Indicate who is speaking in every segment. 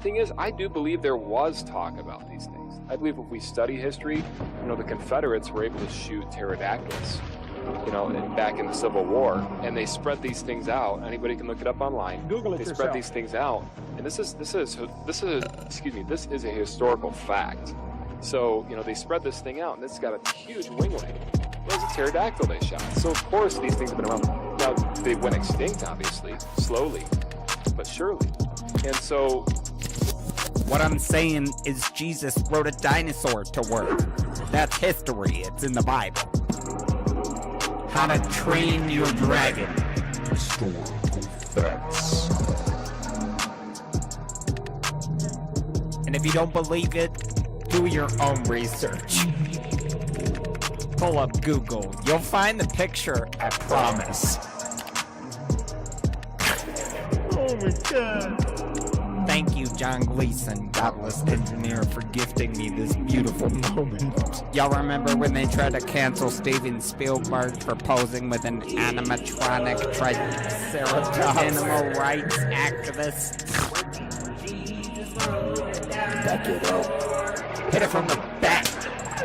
Speaker 1: thing is, I do believe there was talk about these things. I believe if we study history, the Confederates were able to shoot pterodactyls, back in the Civil War, and they spread these things out. Anybody can look it up online.
Speaker 2: Google it
Speaker 1: They
Speaker 2: yourself.
Speaker 1: spread these things out, and this is a historical fact. So, they spread this thing out, and it's got a huge winglet. It was a pterodactyl they shot. So, of course, these things have been around. Now, they went extinct, obviously, slowly, but surely. And so...
Speaker 3: What I'm saying is Jesus wrote a dinosaur to work. That's history. It's in the Bible. How to Train Your Dragon.
Speaker 4: Historical facts.
Speaker 3: And if you don't believe it, do your own research. Pull up Google. You'll find the picture, I promise.
Speaker 2: Oh my God.
Speaker 3: Thank you, John Gleason, Godless engineer, for gifting me this beautiful moment. Y'all remember when they tried to cancel Steven Spielberg for posing with an animatronic triceratops animal rights activist?
Speaker 4: Back it up.
Speaker 3: Hit it from the back.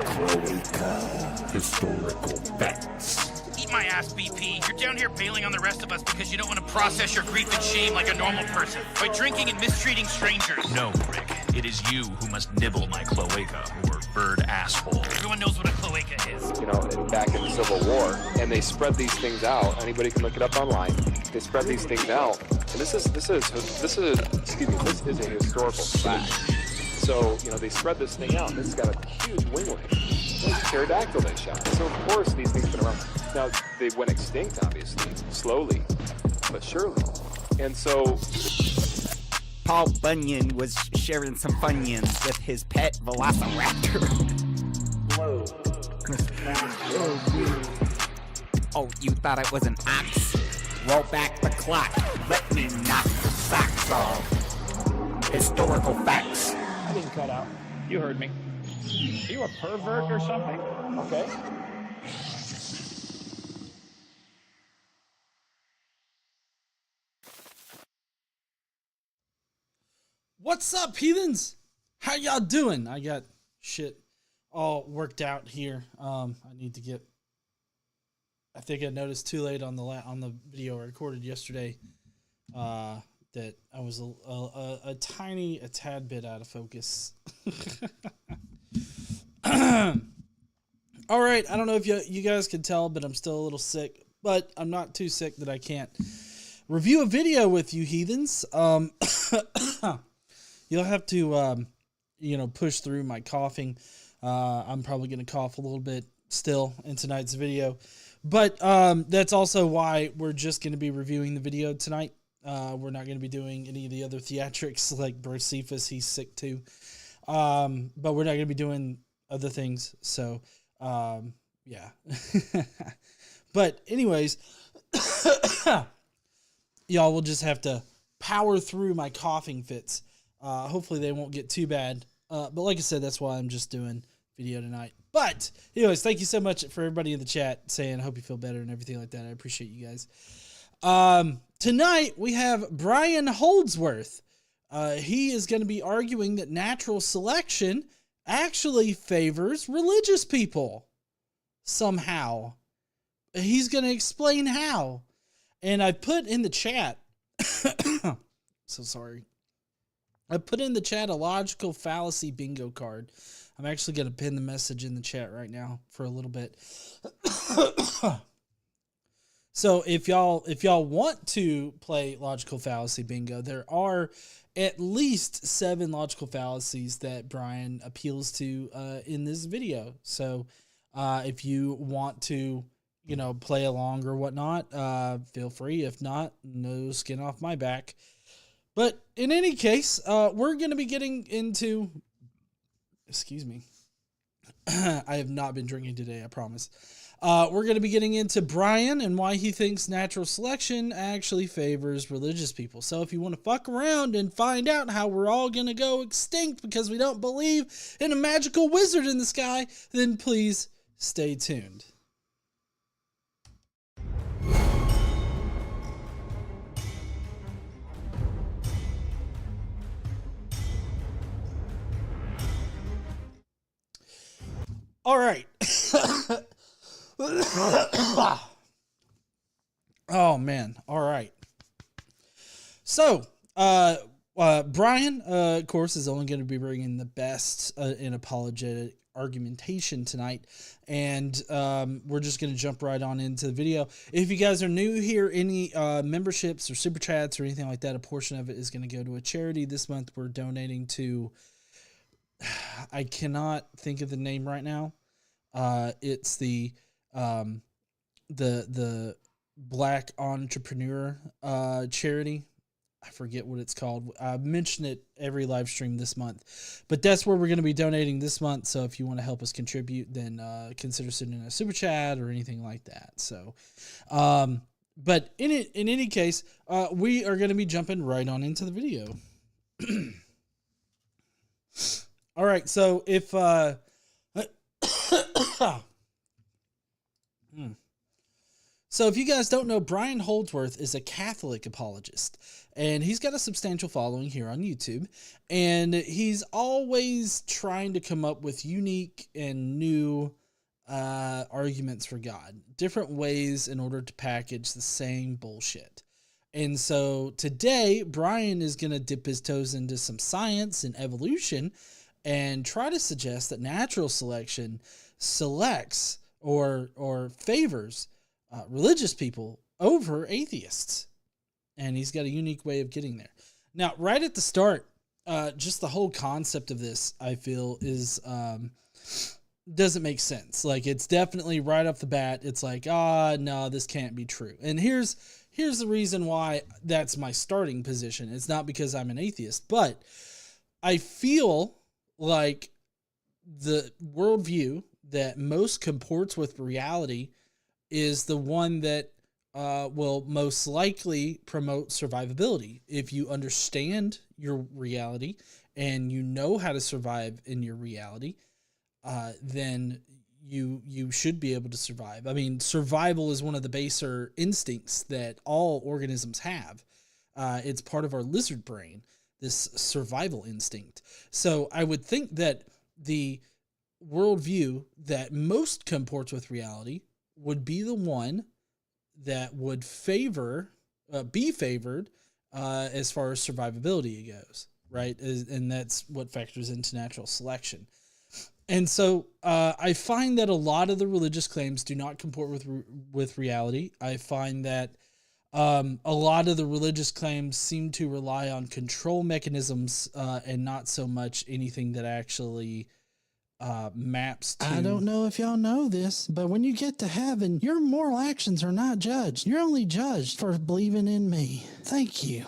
Speaker 4: Cloaca. Historical facts.
Speaker 5: Eat my ass, BP. You're down here bailing on the rest of us because you don't want to process your grief and shame like a normal person by drinking and mistreating strangers.
Speaker 6: No, Rick. It is you who must nibble my cloaca, or bird asshole.
Speaker 5: Everyone knows what a cloaca is.
Speaker 1: back in the Civil War, and they spread these things out. Anybody can look it up online. They spread these things out, and this is a historical fact. So, they spread this thing out, and this has got a huge winglet. It's a pterodactyl they shot. So, of course, these things have been around. Now, they went extinct, obviously, slowly, but surely. And so...
Speaker 3: Paul Bunyan was sharing some Funyuns with his pet velociraptor.
Speaker 2: Whoa.
Speaker 3: Oh, you thought it was an ox? Roll back the clock. Let me knock the socks off. Historical facts.
Speaker 2: I didn't cut out. You heard me. Are you a pervert or something? Okay.
Speaker 7: What's up, heathens? How y'all doing? I got shit all worked out here. I need to get... I think I noticed too late on the video I recorded yesterday that I was a tad bit out of focus. All right, I don't know if you guys can tell, but I'm still a little sick. But I'm not too sick that I can't review a video with you, heathens. You'll have to, push through my coughing. I'm probably going to cough a little bit still in tonight's video. But that's also why we're just going to be reviewing the video tonight. We're not going to be doing any of the other theatrics like Bro Cephas. He's sick too. But we're not going to be doing other things. So, yeah. But anyways, y'all will just have to power through my coughing fits. Hopefully they won't get too bad. But like I said, that's why I'm just doing video tonight. But anyways, thank you so much for everybody in the chat saying I hope you feel better and everything like that. I appreciate you guys. Tonight we have Brian Holdsworth. He is going to be arguing that natural selection actually favors religious people somehow. He's going to explain how. And I put in the chat, so sorry. I put in the chat a logical fallacy bingo card. I'm actually going to pin the message in the chat right now for a little bit. So if y'all want to play logical fallacy bingo, there are at least 7 logical fallacies that Brian appeals to in this video. So if you want to, play along or whatnot, feel free. If not, no skin off my back. But in any case, we're going to be getting into... Excuse me. I have not been drinking today, I promise. We're going to be getting into Brian and why he thinks natural selection actually favors religious people. So if you want to fuck around and find out how we're all going to go extinct because we don't believe in a magical wizard in the sky, then please stay tuned. All right. Oh man. All right. So, Brian, of course, is only going to be bringing the best in apologetic argumentation tonight, and we're just going to jump right on into the video. If you guys are new here, any memberships or super chats or anything like that, a portion of it is going to go to a charity. This month, we're donating to. I cannot think of the name right now. It's the Black Entrepreneur charity. I forget what it's called. I mention it every live stream this month, but that's where we're going to be donating this month. So if you want to help us contribute, then consider sending a super chat or anything like that. So, but in any case, we are going to be jumping right on into the video. All right. So if, So if you guys don't know, Brian Holdsworth is a Catholic apologist, and he's got a substantial following here on YouTube, and he's always trying to come up with unique and new arguments for God, different ways in order to package the same bullshit. And so today, Brian is going to dip his toes into some science and evolution and try to suggest that natural selection selects or favors religious people over atheists. And he's got a unique way of getting there. Now, right at the start, just the whole concept of this, I feel, is doesn't make sense. Like, it's definitely right off the bat, it's like, no, this can't be true. And here's the reason why that's my starting position. It's not because I'm an atheist, but I feel like the worldview that most comports with reality is the one that will most likely promote survivability. If you understand your reality and you know how to survive in your reality, then you should be able to survive. I mean, survival is one of the baser instincts that all organisms have. It's part of our lizard brain, this survival instinct. So I would think that the worldview that most comports with reality would be the one that would be favored as far as survivability goes, right? And that's what factors into natural selection. And so I find that a lot of the religious claims do not comport with reality. I find that a lot of the religious claims seem to rely on control mechanisms and not so much anything that actually maps to...
Speaker 8: I don't know if y'all know this, but when you get to heaven, your moral actions are not judged. You're only judged for believing in me. Thank you.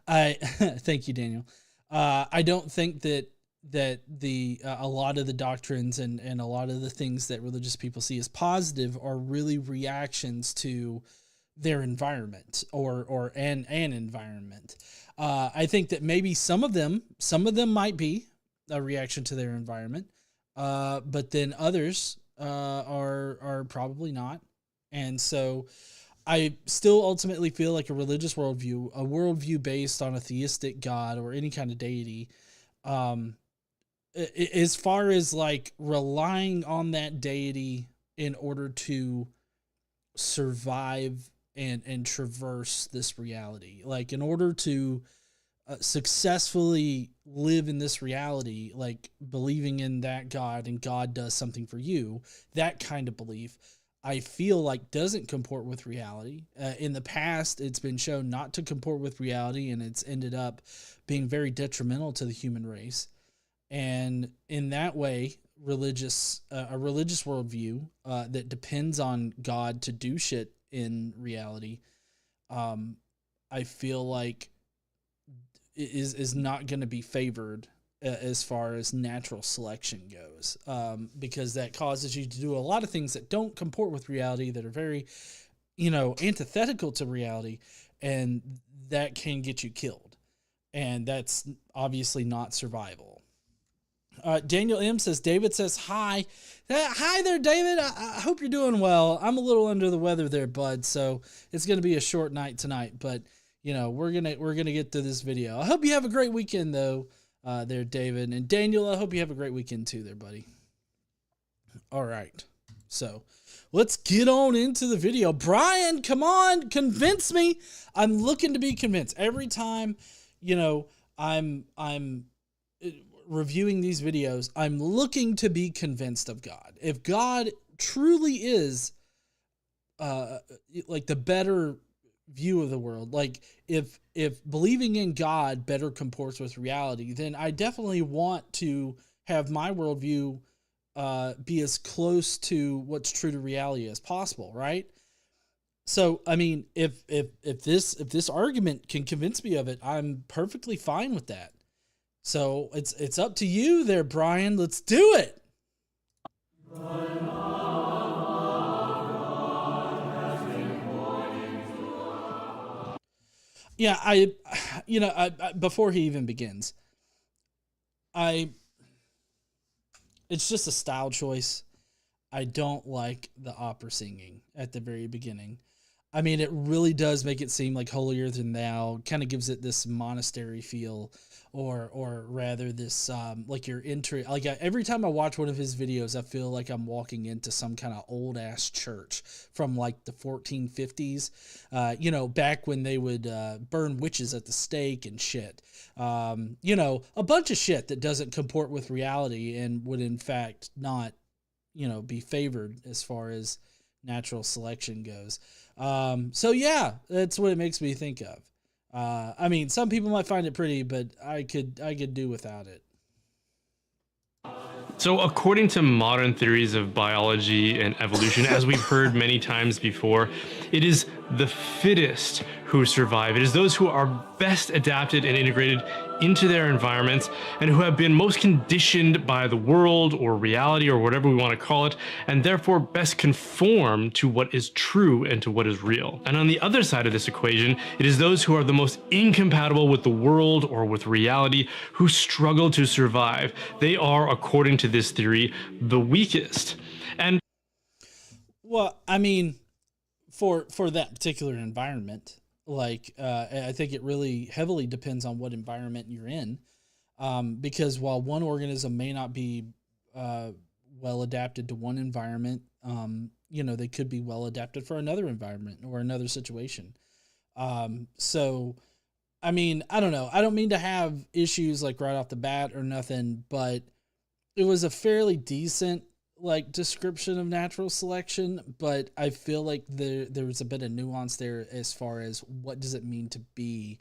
Speaker 7: Thank you, Daniel. I don't think that the a lot of the doctrines and a lot of the things that religious people see as positive are really reactions to their environment or an environment. I think that maybe some of them might be a reaction to their environment, but then others are probably not. And so I still ultimately feel like a religious worldview, a worldview based on a theistic God or any kind of deity, as far as like relying on that deity in order to survive and traverse this reality, like in order to successfully live in this reality, like believing in that God and God does something for you, that kind of belief, I feel like doesn't comport with reality. In the past, it's been shown not to comport with reality, and it's ended up being very detrimental to the human race. And in that way, a religious worldview that depends on God to do shit in reality, I feel like is not going to be favored as far as natural selection goes, because that causes you to do a lot of things that don't comport with reality, that are very, antithetical to reality, and that can get you killed. And that's obviously not survival. Daniel M says, David says, hi. Hi there, David. I hope you're doing well. I'm a little under the weather there, bud, so it's going to be a short night tonight, but we're gonna get through this video. I hope you have a great weekend though, there, David, and Daniel. I hope you have a great weekend too, there, buddy. All right. So let's get on into the video. Brian, come on, convince me. I'm looking to be convinced. Every time, I'm reviewing these videos, I'm looking to be convinced of God. If God truly is like the better view of the world, like if believing in God better comports with reality, then I definitely want to have my worldview be as close to what's true to reality as possible, right? So, I mean, if this argument can convince me of it, I'm perfectly fine with that. So it's up to you there, Brian. Let's do it. Yeah, I before he even begins, it's just a style choice. I don't like the opera singing at the very beginning. I mean, it really does make it seem like holier than thou, kind of gives it this monastery feel, or rather this, like you're entering, like every time I watch one of his videos, I feel like I'm walking into some kind of old ass church from like the 1450s, back when they would burn witches at the stake and shit. A bunch of shit that doesn't comport with reality and would in fact not, be favored as far as natural selection goes. So yeah, that's what it makes me think of. I mean, some people might find it pretty, but I could do without it.
Speaker 9: So according to modern theories of biology and evolution, as we've heard many times before, it is the fittest who survive. It is those who are best adapted and integrated into their environments and who have been most conditioned by the world or reality or whatever we want to call it, and therefore best conform to what is true and to what is real. And on the other side of this equation, it is those who are the most incompatible with the world or with reality who struggle to survive. They are, according to this theory, the weakest. And
Speaker 7: well, I mean, for that particular environment, like I think it really heavily depends on what environment you're in, because while one organism may not be well adapted to one environment, they could be well adapted for another environment or another situation. So, I mean, I don't know. I don't mean to have issues like right off the bat or nothing, but it was a fairly decent description of natural selection, but I feel like there was a bit of nuance there as far as what does it mean to be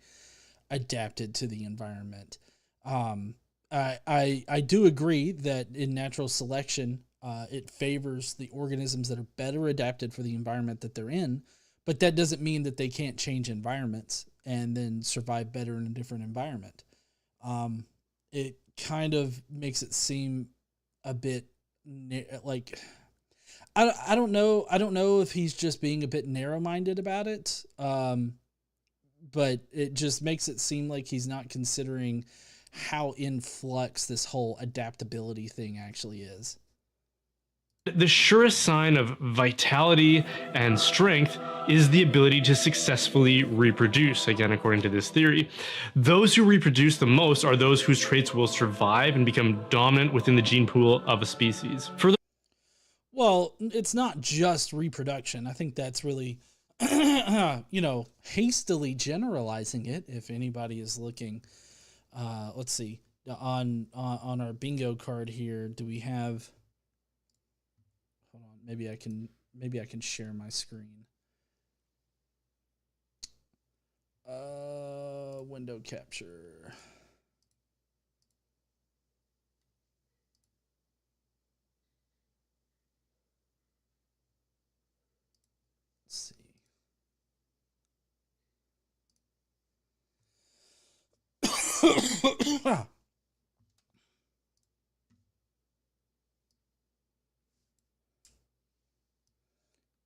Speaker 7: adapted to the environment. I do agree that in natural selection, it favors the organisms that are better adapted for the environment that they're in, but that doesn't mean that they can't change environments and then survive better in a different environment. It kind of makes it seem a bit like I don't know if he's just being a bit narrow-minded about it, but it just makes it seem like he's not considering how in flux this whole adaptability thing actually is.
Speaker 9: the surest sign of vitality and strength is the ability to successfully reproduce, again, according to this theory. Those who reproduce the most are those whose traits will survive and become dominant within the gene pool of a species.
Speaker 7: Well, it's not just reproduction. I think that's really, hastily generalizing it. If anybody is looking, let's see, on our bingo card here, do we have? Hold on, maybe I can share my screen. Window capture. Let's see.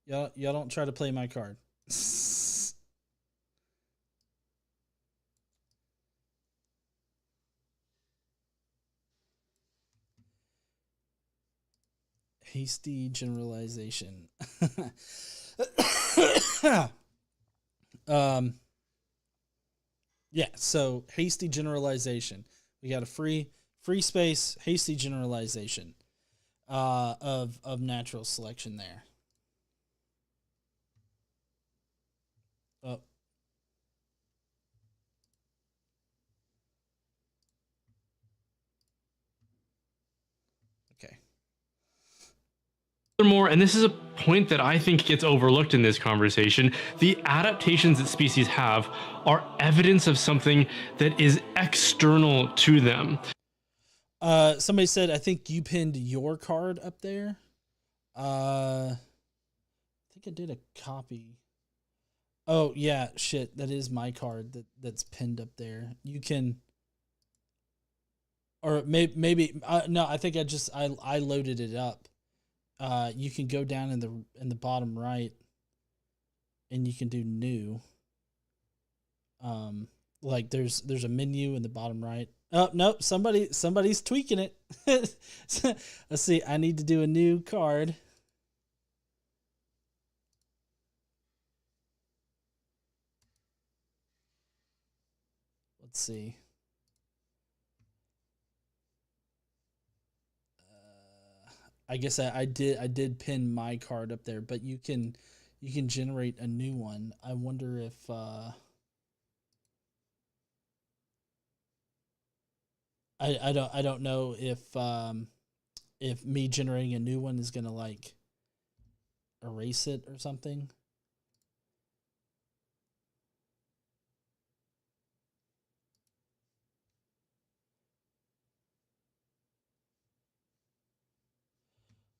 Speaker 7: Y'all don't try to play my card. Hasty generalization. Yeah, so hasty generalization. We got a free space, hasty generalization. of natural selection there. Oh. Okay.
Speaker 9: Furthermore, and this is a point that I think gets overlooked in this conversation, the adaptations that species have are evidence of something that is external to them.
Speaker 7: Somebody said, I think you pinned your card up there. I think I did a copy. Oh yeah, shit. That is my card that's pinned up there. You can, or maybe no. I think I loaded it up. You can go down in the bottom right, and you can do new. Like there's a menu in the bottom right. Oh nope, somebody's tweaking it. Let's see. I need to do a new card. Let's see. I guess I did pin my card up there, but you can generate a new one. I wonder if I don't know if me generating a new one is gonna like erase it or something.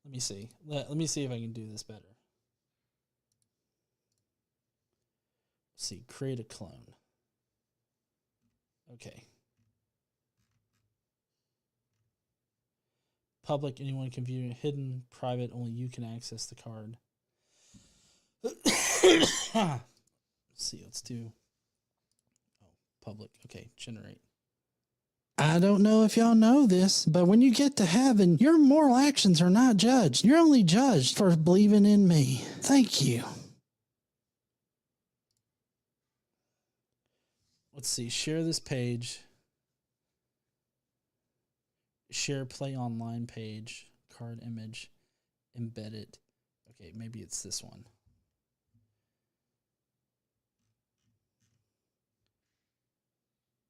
Speaker 7: Let me see. Let me see if I can do this better. Let's see, create a clone. Okay. Public, anyone can view it. Hidden, private, only you can access the card. Let's see, let's do public. Okay, generate.
Speaker 8: I don't know if y'all know this, but when you get to heaven, your moral actions are not judged. You're only judged for believing in me. Thank you.
Speaker 7: Let's see, share this page. Share play online page, card image, embed it. Okay, maybe it's this one.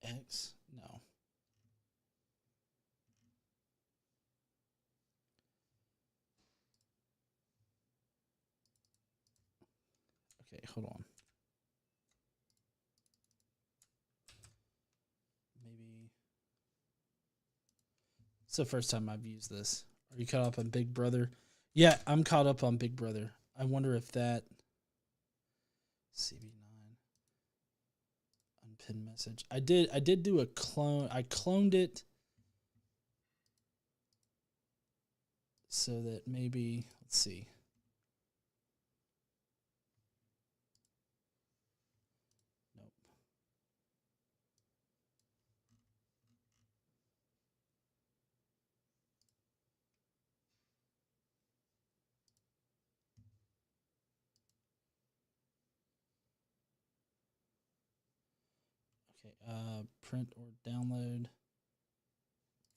Speaker 7: X? No. Okay, hold on. Maybe it's the first time I've used this. Are you caught up on Big Brother? Yeah, I'm caught up on Big Brother. I wonder if that CB9 unpinned message. I did do a clone. I cloned it so that maybe, let's see. Nope. Okay, print or download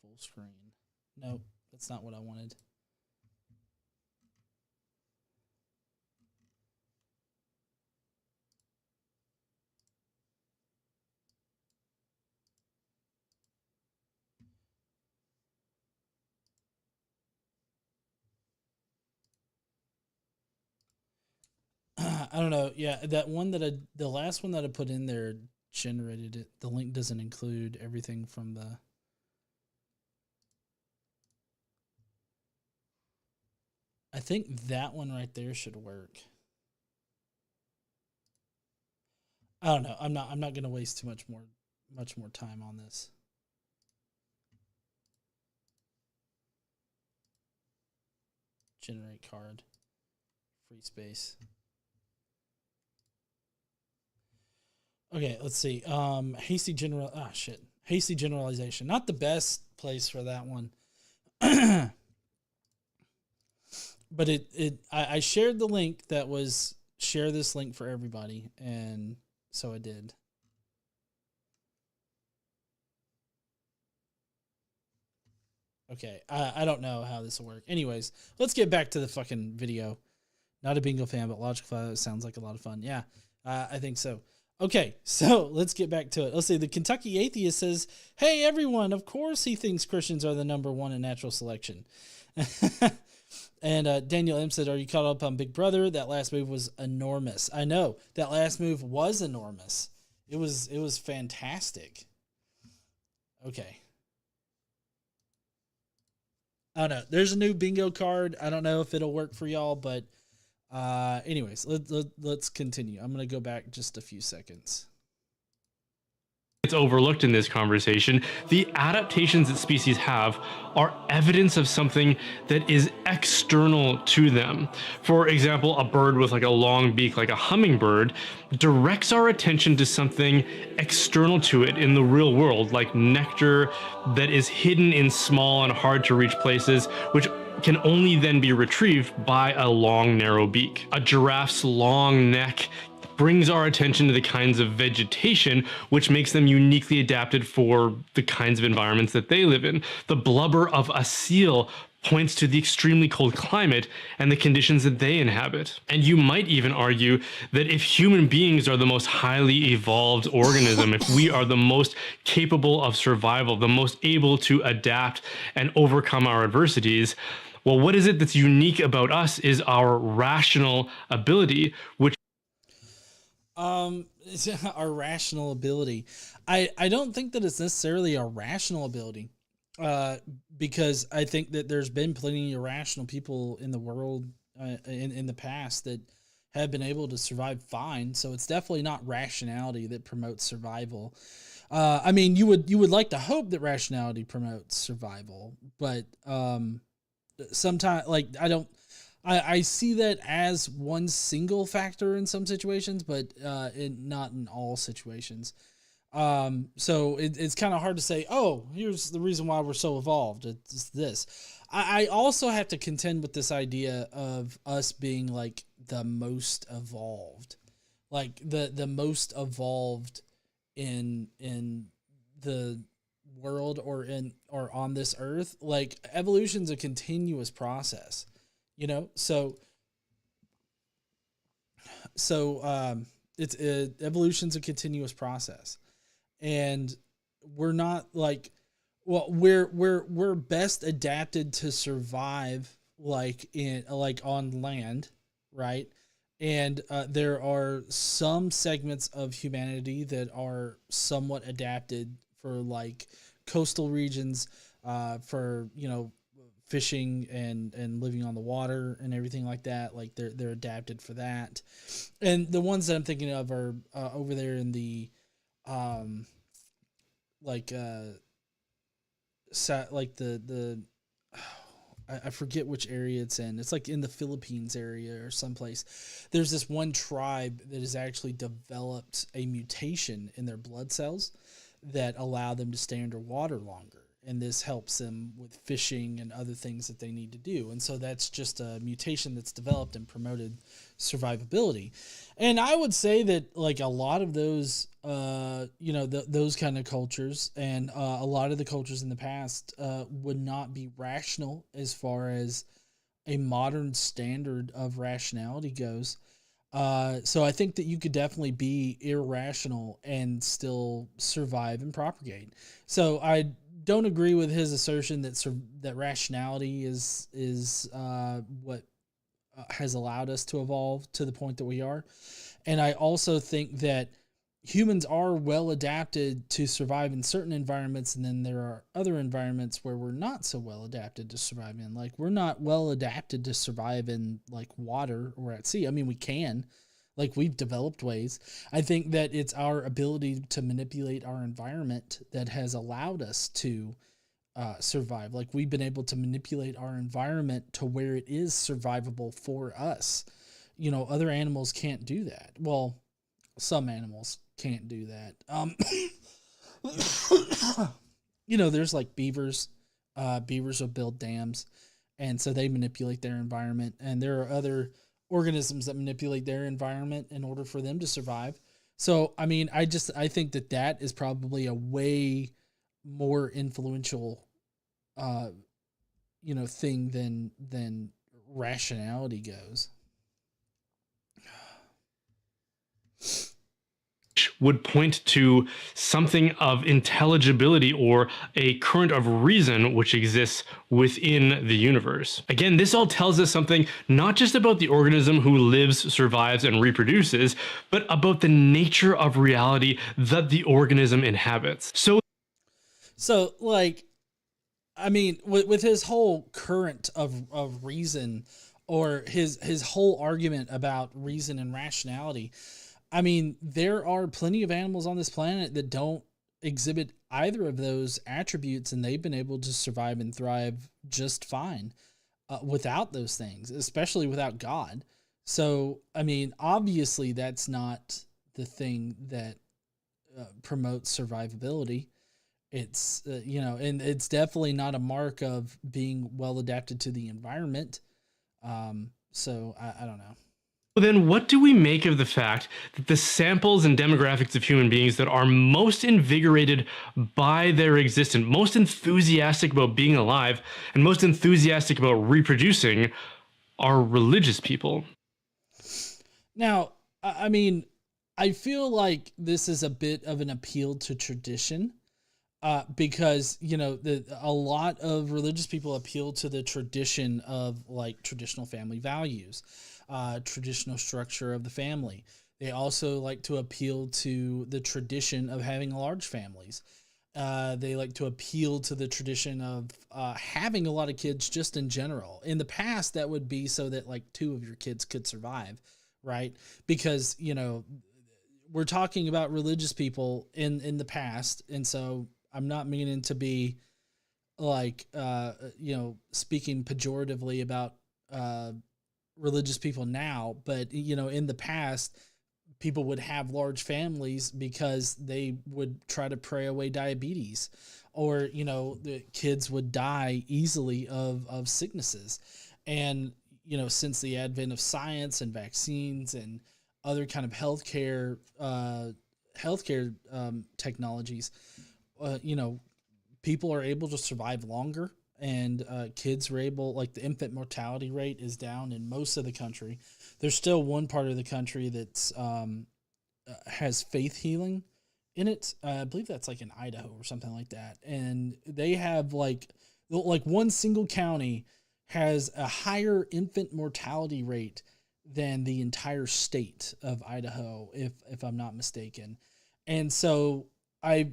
Speaker 7: full screen. Nope, that's not what I wanted. I don't know. Yeah, that one the last one that I put in there generated it. The link doesn't include everything from the. I think that one right there should work. I don't know. I'm not going to waste too much more time on this. Generate card. Free space. Okay, let's see. Hasty generalization. Not the best place for that one. But I shared the link that was share this link for everybody, and so I did. Okay, I don't know how this will work. Anyways, let's get back to the fucking video. Not a bingo fan, but logical fallacy sounds like a lot of fun. Yeah, I think so. Okay, so let's get back to it. Let's see. The Kentucky atheist says, "Hey everyone, of course he thinks Christians are the number one in natural selection." And Daniel M said, "Are you caught up on Big Brother? That last move was enormous." I know that last move was enormous. It was fantastic. Okay. I don't know. There's a new bingo card. I don't know if it'll work for y'all, but anyways, let's continue. I'm going to go back just a few seconds.
Speaker 9: It's overlooked in this conversation. The adaptations that species have are evidence of something that is external to them. For example, a bird with like a long beak, like a hummingbird, directs our attention to something external to it in the real world, like nectar that is hidden in small and hard to reach places, which can only then be retrieved by a long, narrow beak. A giraffe's long neck brings our attention to the kinds of vegetation which makes them uniquely adapted for the kinds of environments that they live in. The blubber of a seal points to the extremely cold climate and the conditions that they inhabit. And you might even argue that if human beings are the most highly evolved organism, if we are the most capable of survival, the most able to adapt and overcome our adversities, well, what is it that's unique about us is our rational ability, which
Speaker 7: our rational ability. I don't think that it's necessarily a rational ability, because I think that there's been plenty of rational people in the world in the past that have been able to survive fine. So it's definitely not rationality that promotes survival. I mean, you would like to hope that rationality promotes survival, but sometimes, like, I see that as one single factor in some situations, but not in all situations. So it's kind of hard to say, oh, here's the reason why we're so evolved. It's this. I also have to contend with this idea of us being like the most evolved, like the most evolved in the world or on this earth. Like, evolution's a continuous process. You know, so it's evolution's a continuous process, and we're not like, well, we're best adapted to survive like on land, right? And there are some segments of humanity that are somewhat adapted for like coastal regions, for, you know, fishing and living on the water and everything like that. Like they're adapted for that. And the ones that I'm thinking of are over there in the I forget which area it's in. It's like in the Philippines area or someplace. There's this one tribe that has actually developed a mutation in their blood cells that allow them to stay underwater longer. And this helps them with fishing and other things that they need to do. And so that's just a mutation that's developed and promoted survivability. And I would say that like a lot of those, those kind of cultures and a lot of the cultures in the past would not be rational as far as a modern standard of rationality goes. So I think that you could definitely be irrational and still survive and propagate. So I don't agree with his assertion that rationality is what has allowed us to evolve to the point that we are. And I also think that humans are well adapted to survive in certain environments, and then there are other environments where we're not so well adapted to survive in. Like, we're not well adapted to survive in like water or at sea. I mean, we can. Like, we've developed ways. I think that it's our ability to manipulate our environment that has allowed us to survive. Like, we've been able to manipulate our environment to where it is survivable for us. You know, other animals can't do that. Well, some animals can't do that. You know, there's like beavers. Beavers will build dams, and so they manipulate their environment. And there are other organisms that manipulate their environment in order for them to survive. So, I mean, I think that is probably a way more influential thing than rationality goes.
Speaker 9: Would point to something of intelligibility or a current of reason which exists within the universe. Again, this all tells us something not just about the organism who lives, survives, and reproduces, but about the nature of reality that the organism inhabits.
Speaker 7: So like, I mean, with his whole current of reason, or his whole argument about reason and rationality, I mean, there are plenty of animals on this planet that don't exhibit either of those attributes, and they've been able to survive and thrive just fine without those things, especially without God. So, I mean, obviously that's not the thing that promotes survivability. It's, and it's definitely not a mark of being well adapted to the environment. So I don't know.
Speaker 9: Then what do we make of the fact that the samples and demographics of human beings that are most invigorated by their existence, most enthusiastic about being alive, and most enthusiastic about reproducing are religious people?
Speaker 7: Now, I mean, I feel like this is a bit of an appeal to tradition, because, a lot of religious people appeal to the tradition of like traditional family values. Traditional structure of the family. They also like to appeal to the tradition of having large families. They like to appeal to the tradition of having a lot of kids just in general. In the past, that would be so that like 2 of your kids could survive, right? Because, we're talking about religious people in the past. And so I'm not meaning to be like, speaking pejoratively about religious people now, but in the past, people would have large families because they would try to pray away diabetes, or the kids would die easily of sicknesses. And since the advent of science and vaccines and other kind of healthcare technologies, people are able to survive longer. And kids were able, like the infant mortality rate is down in most of the country. There's still one part of the country that's has faith healing in it. I believe that's like in Idaho or something like that. And they have like one single county has a higher infant mortality rate than the entire state of Idaho, if I'm not mistaken. And so I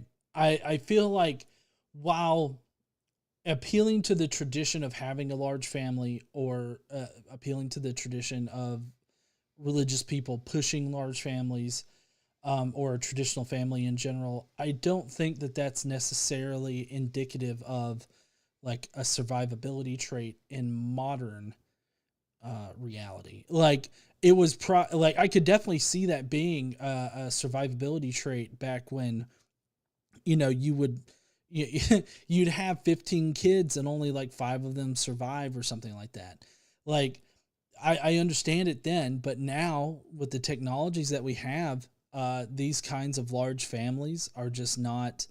Speaker 7: feel like while appealing to the tradition of having a large family, or appealing to the tradition of religious people pushing large families, or a traditional family in general, I don't think that that's necessarily indicative of like a survivability trait in modern reality. Like it was like I could definitely see that being a survivability trait back when, you would you'd have 15 kids and only like 5 of them survive or something like that. Like I understand it then, but now with the technologies that we have, these kinds of large families are just not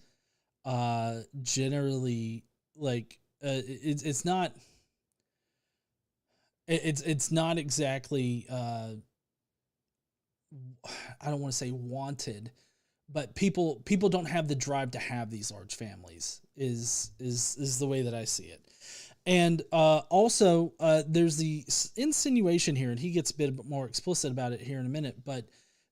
Speaker 7: generally like it's not exactly I don't want to say wanted, but people don't have the drive to have these large families is the way that I see it. And also there's the insinuation here, and he gets a bit more explicit about it here in a minute, but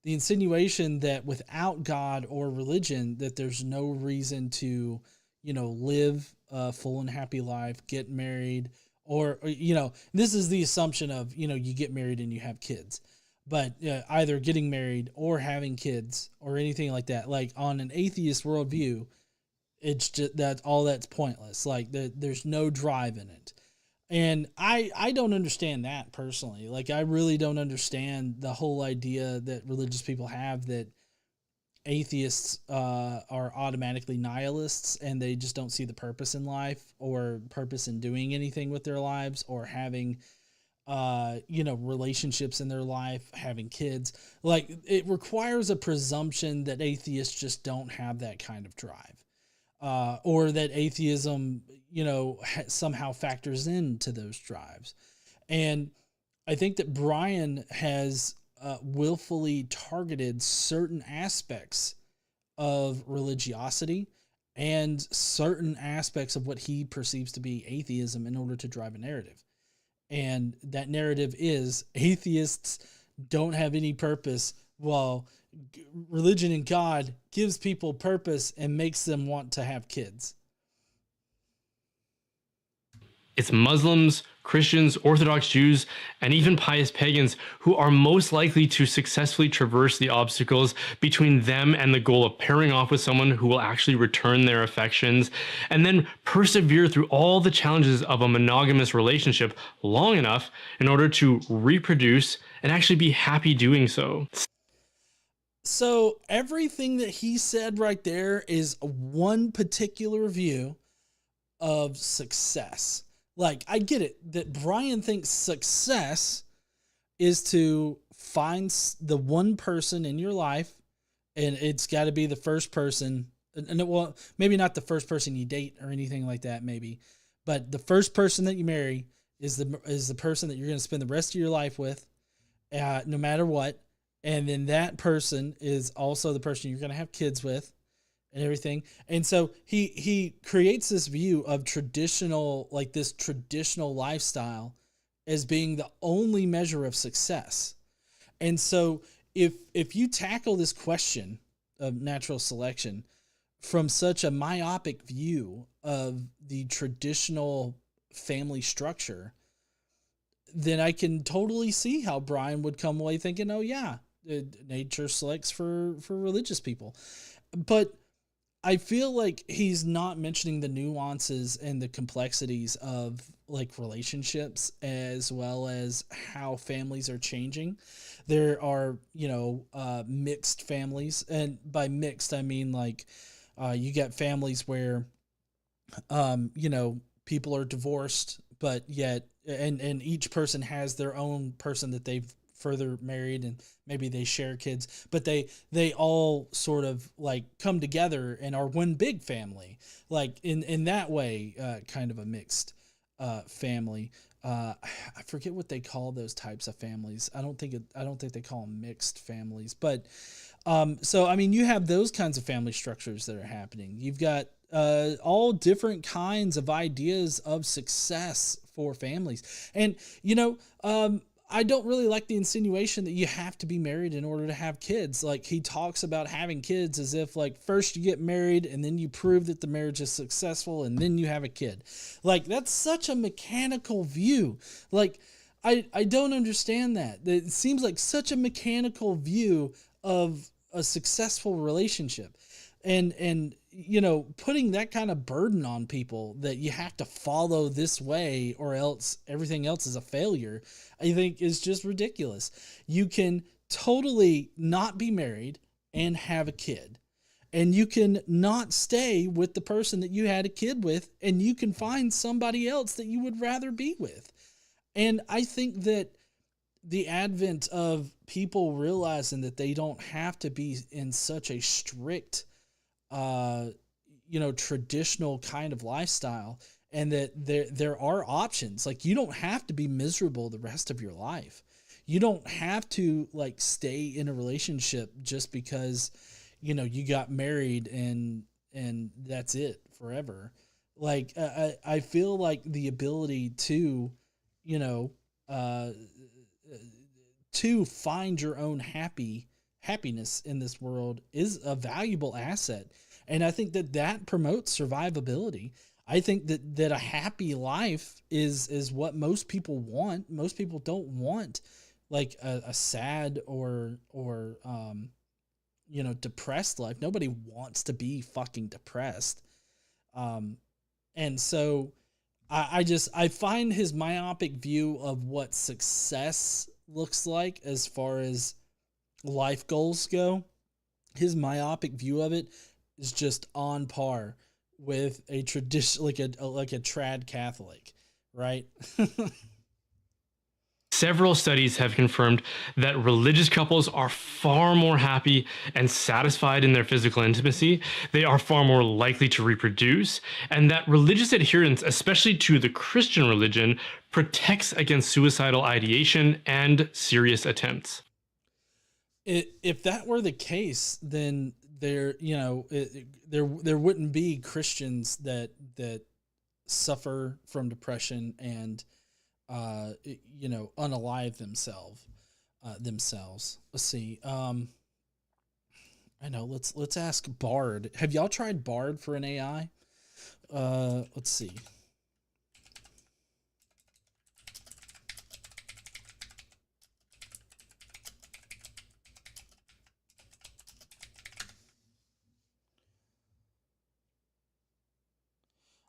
Speaker 7: the insinuation that without God or religion, that there's no reason to, live a full and happy life, get married, or this is the assumption of, you get married and you have kids. But either getting married or having kids or anything like that, like on an atheist worldview, it's just that's pointless. Like there's no drive in it. And I don't understand that personally. Like I really don't understand the whole idea that religious people have that atheists are automatically nihilists and they just don't see the purpose in life or purpose in doing anything with their lives or having relationships in their life, having kids. Like it requires a presumption that atheists just don't have that kind of drive. or that atheism, somehow factors into those drives. And I think that Brian has willfully targeted certain aspects of religiosity and certain aspects of what he perceives to be atheism in order to drive a narrative. And that narrative is atheists don't have any purpose, while religion and God gives people purpose and makes them want to have kids.
Speaker 9: It's Muslims, Christians, Orthodox Jews, and even pious pagans who are most likely to successfully traverse the obstacles between them and the goal of pairing off with someone who will actually return their affections, and then persevere through all the challenges of a monogamous relationship long enough in order to reproduce and actually be happy doing so.
Speaker 7: So everything that he said right there is one particular view of success. Like, I get it that Brian thinks success is to find the one person in your life, and it's got to be the first person. And well, maybe not the first person you date or anything like that, maybe, but the first person that you marry is the person that you're going to spend the rest of your life with, no matter what. And then that person is also the person you're going to have kids with and everything. And so he creates this view of traditional, like this traditional lifestyle as being the only measure of success. And so if you tackle this question of natural selection from such a myopic view of the traditional family structure, then I can totally see how Brian would come away thinking, oh yeah, nature selects for religious people. But I feel like he's not mentioning the nuances and the complexities of like relationships, as well as how families are changing. There are, mixed families, and by mixed, I mean like you get families where, people are divorced, but yet, and each person has their own person that they've further married, and maybe they share kids, but they all sort of like come together and are one big family, like in that way, kind of a mixed family. I forget what they call those types of families. I don't think they call them mixed families, but so I mean, you have those kinds of family structures that are happening. You've got all different kinds of ideas of success for families, and I don't really like the insinuation that you have to be married in order to have kids. Like, he talks about having kids as if like first you get married and then you prove that the marriage is successful and then you have a kid. Like, that's such a mechanical view. Like, I don't understand that. It seems like such a mechanical view of a successful relationship. And putting that kind of burden on people that you have to follow this way or else everything else is a failure, I think is just ridiculous. You can totally not be married and have a kid, and you can not stay with the person that you had a kid with, and you can find somebody else that you would rather be with. And I think that the advent of people realizing that they don't have to be in such a strict traditional kind of lifestyle, and that there are options. Like, you don't have to be miserable the rest of your life. You don't have to like stay in a relationship just because, you got married and that's it forever. Like, I feel like the ability to, to find your own happiness in this world is a valuable asset. And I think that promotes survivability. I think that a happy life is what most people want. Most people don't want like a sad or depressed life. Nobody wants to be fucking depressed. And so I find his myopic view of what success looks like as far as life goals go. His myopic view of it is just on par with a tradition, like a trad Catholic, right?
Speaker 9: Several studies have confirmed that religious couples are far more happy and satisfied in their physical intimacy. They are far more likely to reproduce, and that religious adherence, especially to the Christian religion, protects against suicidal ideation and serious attempts.
Speaker 7: If that were the case, then there wouldn't be Christians that suffer from depression and unalive themselves. Let's see. I know. Let's ask Bard. Have y'all tried Bard for an AI? Let's see.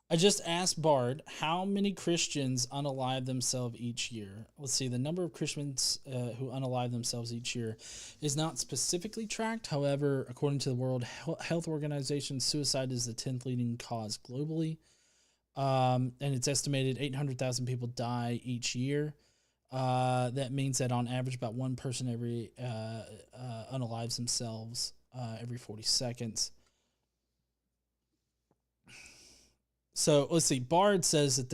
Speaker 7: I just asked Bard how many Christians unalive themselves each year. Let's see, the number of Christians who unalive themselves each year is not specifically tracked. However, according to the World Health Organization, suicide is the 10th leading cause globally. And it's estimated 800,000 people die each year. That means that on average, about one person every unalives themselves every 40 seconds. So let's see. Bard says that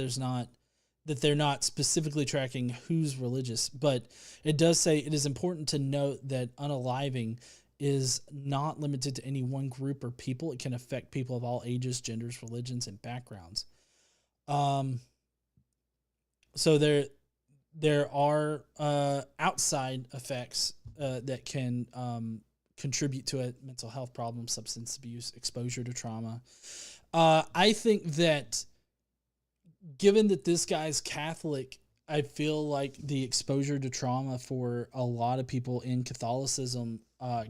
Speaker 7: they're not specifically tracking who's religious, but it does say it is important to note that unaliving is not limited to any one group or people. It can affect people of all ages, genders, religions, and backgrounds. So there are outside effects that can contribute to a mental health problem, substance abuse, exposure to trauma. I think that given that this guy's Catholic, I feel like the exposure to trauma for a lot of people in Catholicism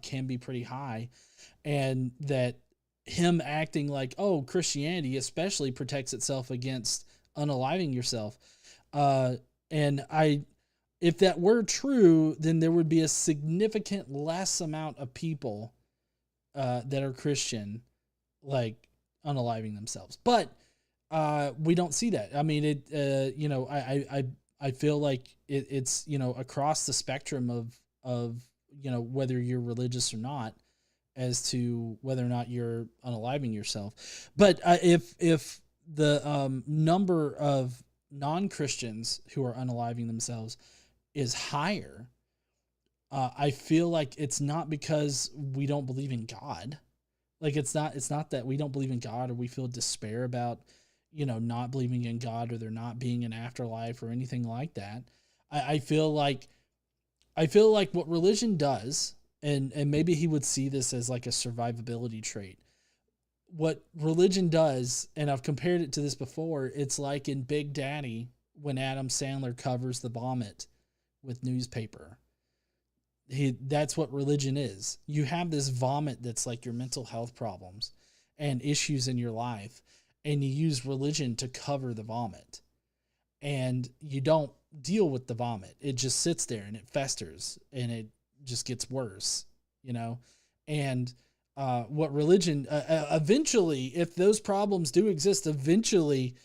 Speaker 7: can be pretty high, and that him acting like, oh, Christianity especially protects itself against unaliving yourself. And if that were true, then there would be a significant less amount of people that are Christian, like, unaliving themselves, but we don't see that. I mean, I feel like it's across the spectrum of whether you're religious or not, as to whether or not you're unaliving yourself. But if the number of non-Christians who are unaliving themselves is higher, I feel like it's not because we don't believe in God. Like, it's not that we don't believe in God or we feel despair about, not believing in God or there not being an afterlife or anything like that. I feel like what religion does, and maybe he would see this as like a survivability trait. What religion does, and I've compared it to this before, it's like in Big Daddy when Adam Sandler covers the vomit with newspaper. That's what religion is. You have this vomit that's like your mental health problems and issues in your life, and you use religion to cover the vomit. And you don't deal with the vomit. It just sits there and it festers and it just gets worse, And what religion, eventually, if those problems do exist, eventually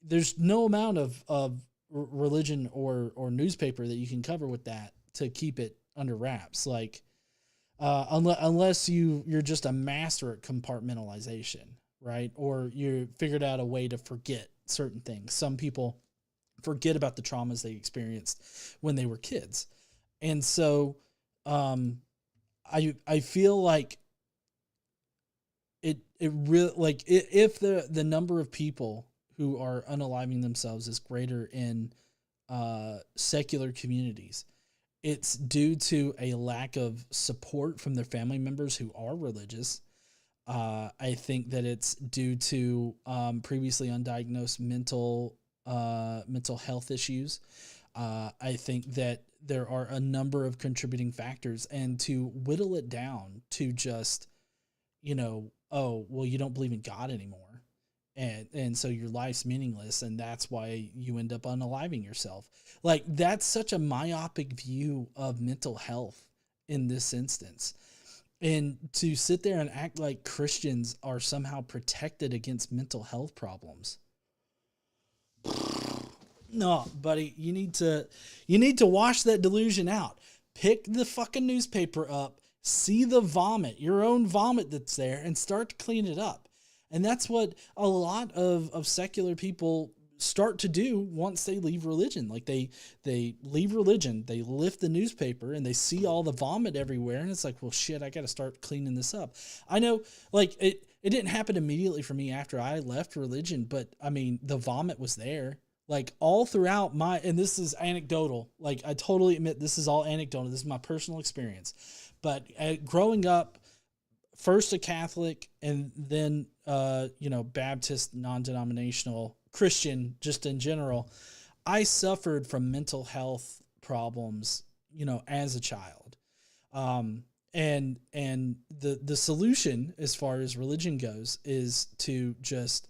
Speaker 7: there's no amount of religion or newspaper that you can cover with that to keep it under wraps, like unless you're just a master at compartmentalization, right? Or you figured out a way to forget certain things. Some people forget about the traumas they experienced when they were kids, and so I feel like it really, like, if the number of people who are unaliving themselves is greater in secular communities, it's due to a lack of support from their family members who are religious. I think that it's due to previously undiagnosed mental health issues. I think that there are a number of contributing factors, and to whittle it down to just, oh, well, you don't believe in God anymore, and so your life's meaningless, and that's why you end up unaliving yourself. Like, that's such a myopic view of mental health in this instance. And to sit there and act like Christians are somehow protected against mental health problems. No, buddy, you need to wash that delusion out. Pick the fucking newspaper up, see the vomit, your own vomit that's there, and start to clean it up. And that's what a lot of secular people start to do once they leave religion. Like they leave religion, they lift the newspaper and they see all the vomit everywhere, and it's like, well, shit, I got to start cleaning this up. I know, like, it didn't happen immediately for me after I left religion, but I mean, the vomit was there. Like all throughout and this is anecdotal, like I totally admit this is all anecdotal. This is my personal experience. But growing up, first a Catholic and then, Baptist, non-denominational, Christian, just in general, I suffered from mental health problems, as a child. And the solution as far as religion goes is to just,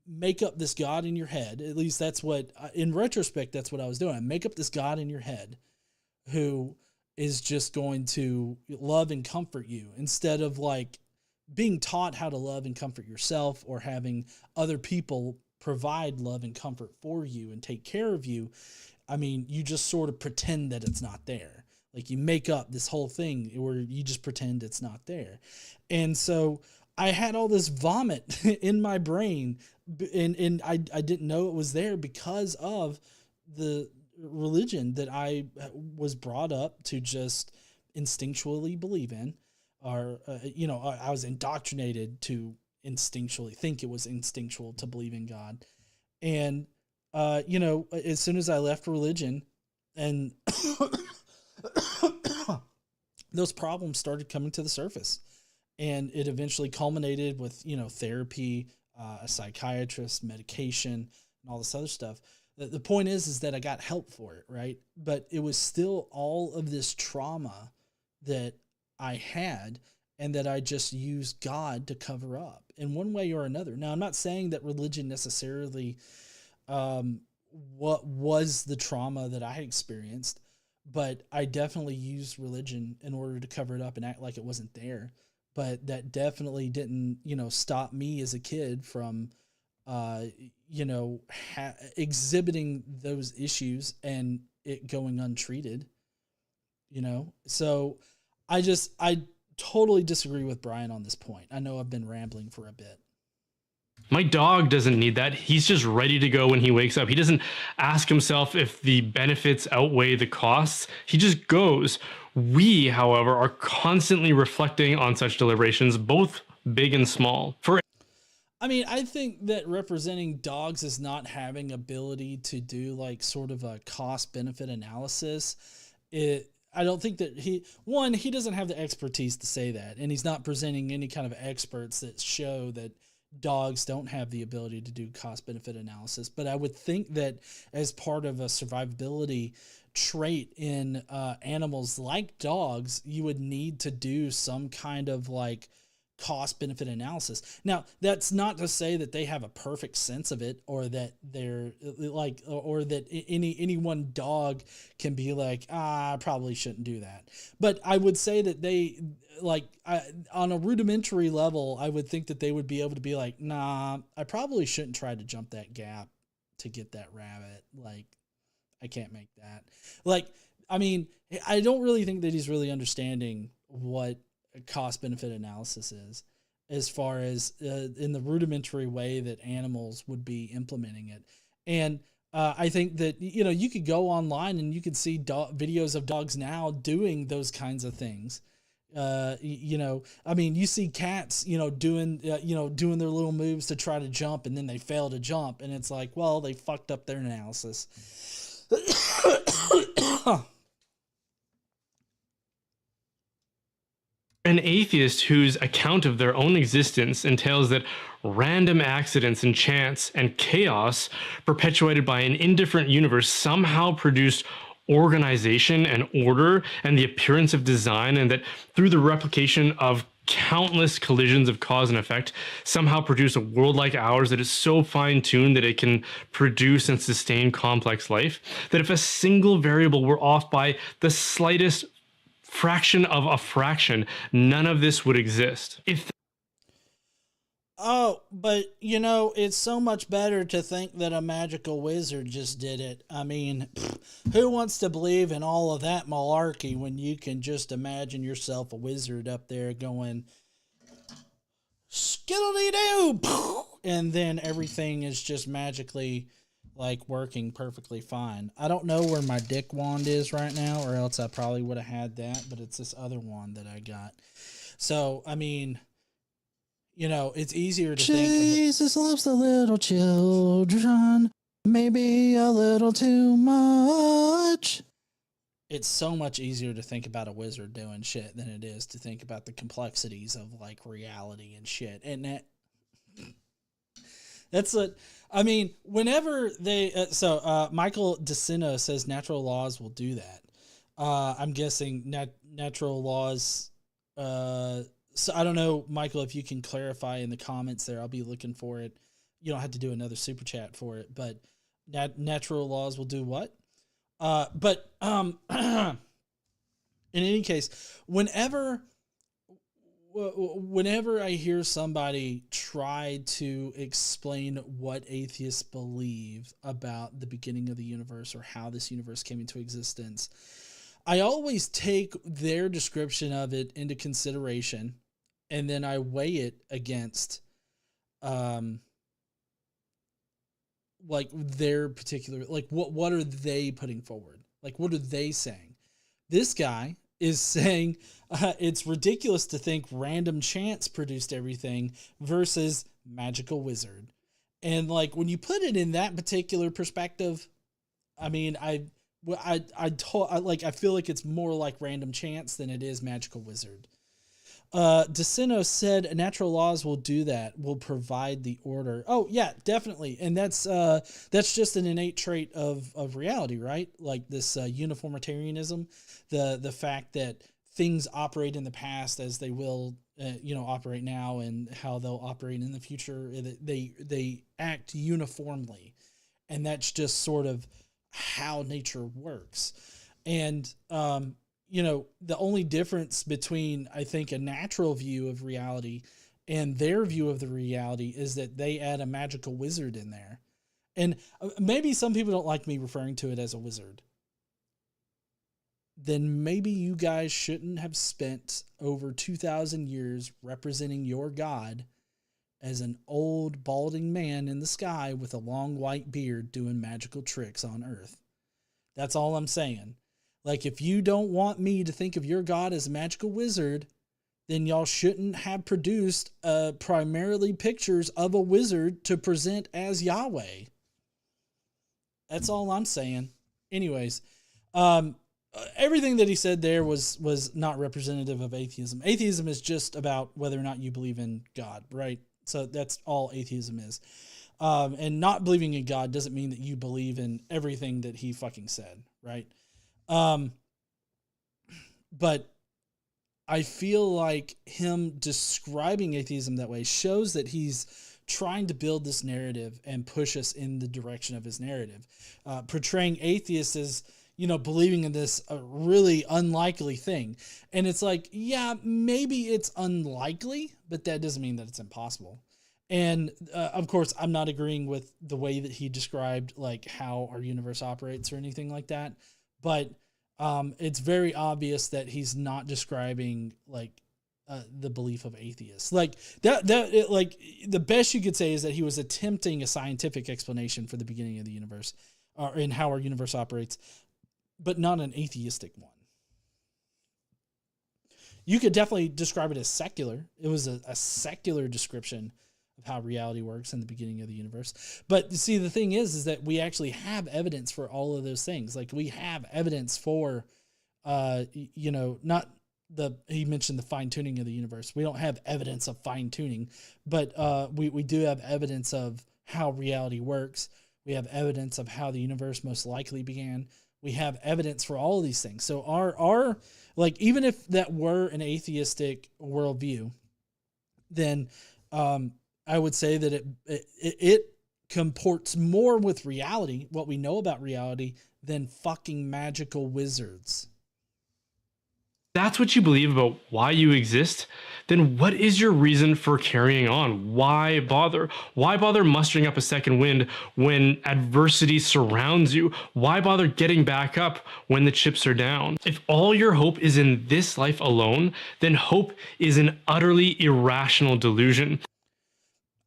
Speaker 7: make up this God in your head. At least that's what, in retrospect, that's what I was doing. I make up this God in your head who is just going to love and comfort you instead of like being taught how to love and comfort yourself or having other people provide love and comfort for you and take care of you. I mean, you just sort of pretend that it's not there. Like you make up this whole thing where you just pretend it's not there. And so I had all this vomit in my brain and I didn't know it was there because of the religion that I was brought up to just instinctually believe in, or, I was indoctrinated to instinctually think it was instinctual to believe in God. And, as soon as I left religion and those problems started coming to the surface. And it eventually culminated with, therapy, a psychiatrist, medication, and all this other stuff. The point is that I got help for it, right? But it was still all of this trauma that I had and that I just used God to cover up in one way or another. Now, I'm not saying that religion necessarily what was the trauma that I experienced, but I definitely used religion in order to cover it up and act like it wasn't there. But that definitely didn't, stop me as a kid from, exhibiting those issues and it going untreated, So I totally disagree with Brian on this point. I know I've been rambling for a bit.
Speaker 9: My dog doesn't need that. He's just ready to go when he wakes up. He doesn't ask himself if the benefits outweigh the costs. He just goes. We, however, are constantly reflecting on such deliberations, both big and small.
Speaker 7: I think that representing dogs as not having ability to do like sort of a cost benefit analysis, I don't think that he doesn't have the expertise to say that. And he's not presenting any kind of experts that show that dogs don't have the ability to do cost benefit analysis. But I would think that as part of a survivability trait in animals like dogs, you would need to do some kind of like cost benefit analysis. Now, that's not to say that they have a perfect sense of it, or that they're like, or that any one dog can be like, I probably shouldn't do that. But I would say that they on a rudimentary level, I would think that they would be able to be like, nah, I probably shouldn't try to jump that gap to get that rabbit. Like, I can't make that. I don't really think that he's really understanding what cost benefit analysis is, as far as in the rudimentary way that animals would be implementing it. And I think that, you could go online and you could see videos of dogs now doing those kinds of things. You see cats, doing their little moves to try to jump, and then they fail to jump. And it's like, well, they fucked up their analysis.
Speaker 9: An atheist whose account of their own existence entails that random accidents and chance and chaos perpetuated by an indifferent universe somehow produced organization and order and the appearance of design, and that through the replication of countless collisions of cause and effect somehow produce a world like ours that is so fine-tuned that it can produce and sustain complex life, that if a single variable were off by the slightest fraction of a fraction, none of this would exist.
Speaker 7: Oh, but you know, it's so much better to think that a magical wizard just did it. I mean, who wants to believe in all of that malarkey when you can just imagine yourself a wizard up there going skiddly-doo, and then everything is just magically like working perfectly fine. I don't know where my dick wand is right now, or else I probably would have had that, but it's this other wand that I got. So, I mean, you know, it's easier to think.
Speaker 8: Jesus loves the little children, maybe a little too much.
Speaker 7: It's so much easier to think about a wizard doing shit than it is to think about the complexities of like reality and shit. And that's what I mean. Whenever they, Michael DeCino says natural laws will do that. I'm guessing natural laws. So I don't know, Michael, if you can clarify in the comments there. I'll be looking for it. You don't have to do another super chat for it, but natural laws will do what? But in any case, whenever I hear somebody try to explain what atheists believe about the beginning of the universe or how this universe came into existence, I always take their description of it into consideration, and then I weigh it against like their particular, like what are they putting forward? Like, what are they saying? This guy is saying it's ridiculous to think random chance produced everything versus magical wizard. And like, when you put it in that particular perspective, I mean, I feel like it's more like random chance than it is magical wizard. DeCino said natural laws will do that, will provide the order. Oh yeah, definitely. And that's just an innate trait of reality, right? Like this uniformitarianism, the fact that things operate in the past as they will, operate now, and how they'll operate in the future. They act uniformly, and that's just sort of how nature works. And the only difference between, I think, a natural view of reality and their view of the reality is that they add a magical wizard in there. And maybe some people don't like me referring to it as a wizard. Then maybe you guys shouldn't have spent over 2,000 years representing your God as an old balding man in the sky with a long white beard doing magical tricks on Earth. That's all I'm saying. Like, if you don't want me to think of your God as a magical wizard, then y'all shouldn't have produced primarily pictures of a wizard to present as Yahweh. That's all I'm saying. Anyways, everything that he said there was not representative of atheism. Atheism is just about whether or not you believe in God, right? So that's all atheism is. And not believing in God doesn't mean that you believe in everything that he fucking said, right? But I feel like him describing atheism that way shows that he's trying to build this narrative and push us in the direction of his narrative, portraying atheists as, believing in this really unlikely thing. And it's like, yeah, maybe it's unlikely, but that doesn't mean that it's impossible. And of course, I'm not agreeing with the way that he described like how our universe operates or anything like that. But it's very obvious that he's not describing like the belief of atheists. Like like the best you could say is that he was attempting a scientific explanation for the beginning of the universe, or in how our universe operates, but not an atheistic one. You could definitely describe it as secular. It was a secular description of how reality works in the beginning of the universe. But see, the thing is that we actually have evidence for all of those things. Like, we have evidence for, not he mentioned the fine tuning of the universe. We don't have evidence of fine tuning, but we do have evidence of how reality works. We have evidence of how the universe most likely began. We have evidence for all of these things. So our like, even if that were an atheistic worldview, then I would say that it comports more with reality, what we know about reality, than fucking magical wizards.
Speaker 9: that's what you believe about why you exist, then what is your reason for carrying on? Why bother? Why bother mustering up a second wind when adversity surrounds you? Why bother getting back up when the chips are down? If all your hope is in this life alone, then hope is an utterly irrational delusion.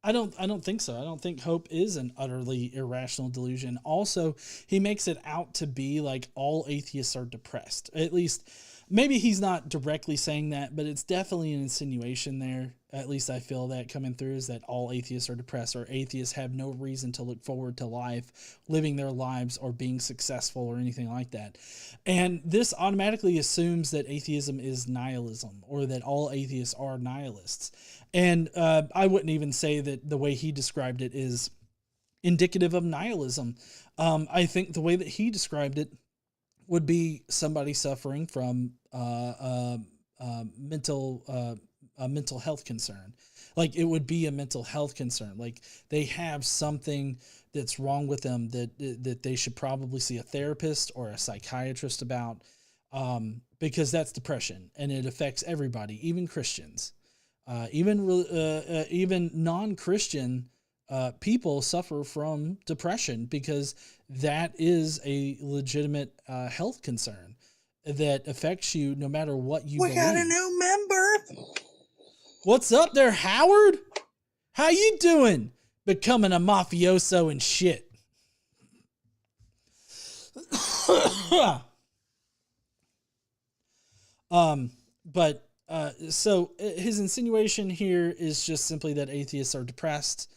Speaker 7: I don't think so. I don't think hope is an utterly irrational delusion. Also, he makes it out to be like all atheists are depressed. At least, maybe he's not directly saying that, but it's definitely an insinuation there. At least I feel that coming through, is that all atheists are depressed, or atheists have no reason to look forward to life, living their lives, or being successful, or anything like that. And this automatically assumes that atheism is nihilism, or that all atheists are nihilists. And I wouldn't even say that the way he described it is indicative of nihilism. I think the way that he described it would be somebody suffering from a mental health concern. Like, it would be a mental health concern. Like, they have something that's wrong with them that they should probably see a therapist or a psychiatrist about, because that's depression, and it affects everybody, even Christians. Even non-Christian people suffer from depression, because that is a legitimate health concern that affects you no matter what you believe.
Speaker 10: We got a new member.
Speaker 7: What's up there, Howard? How you doing? Becoming a mafioso and shit. So his insinuation here is just simply that atheists are depressed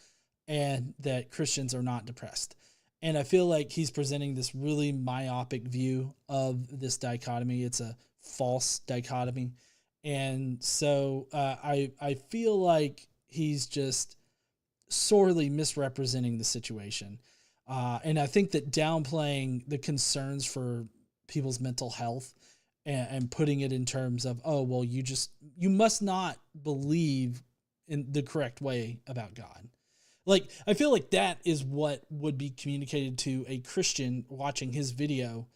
Speaker 7: and that Christians are not depressed. And I feel like he's presenting this really myopic view of this dichotomy. It's a false dichotomy. And so I feel like he's just sorely misrepresenting the situation. And I think that downplaying the concerns for people's mental health and putting it in terms of, oh, well, you must not believe in the correct way about God. Like, I feel like that is what would be communicated to a Christian watching his video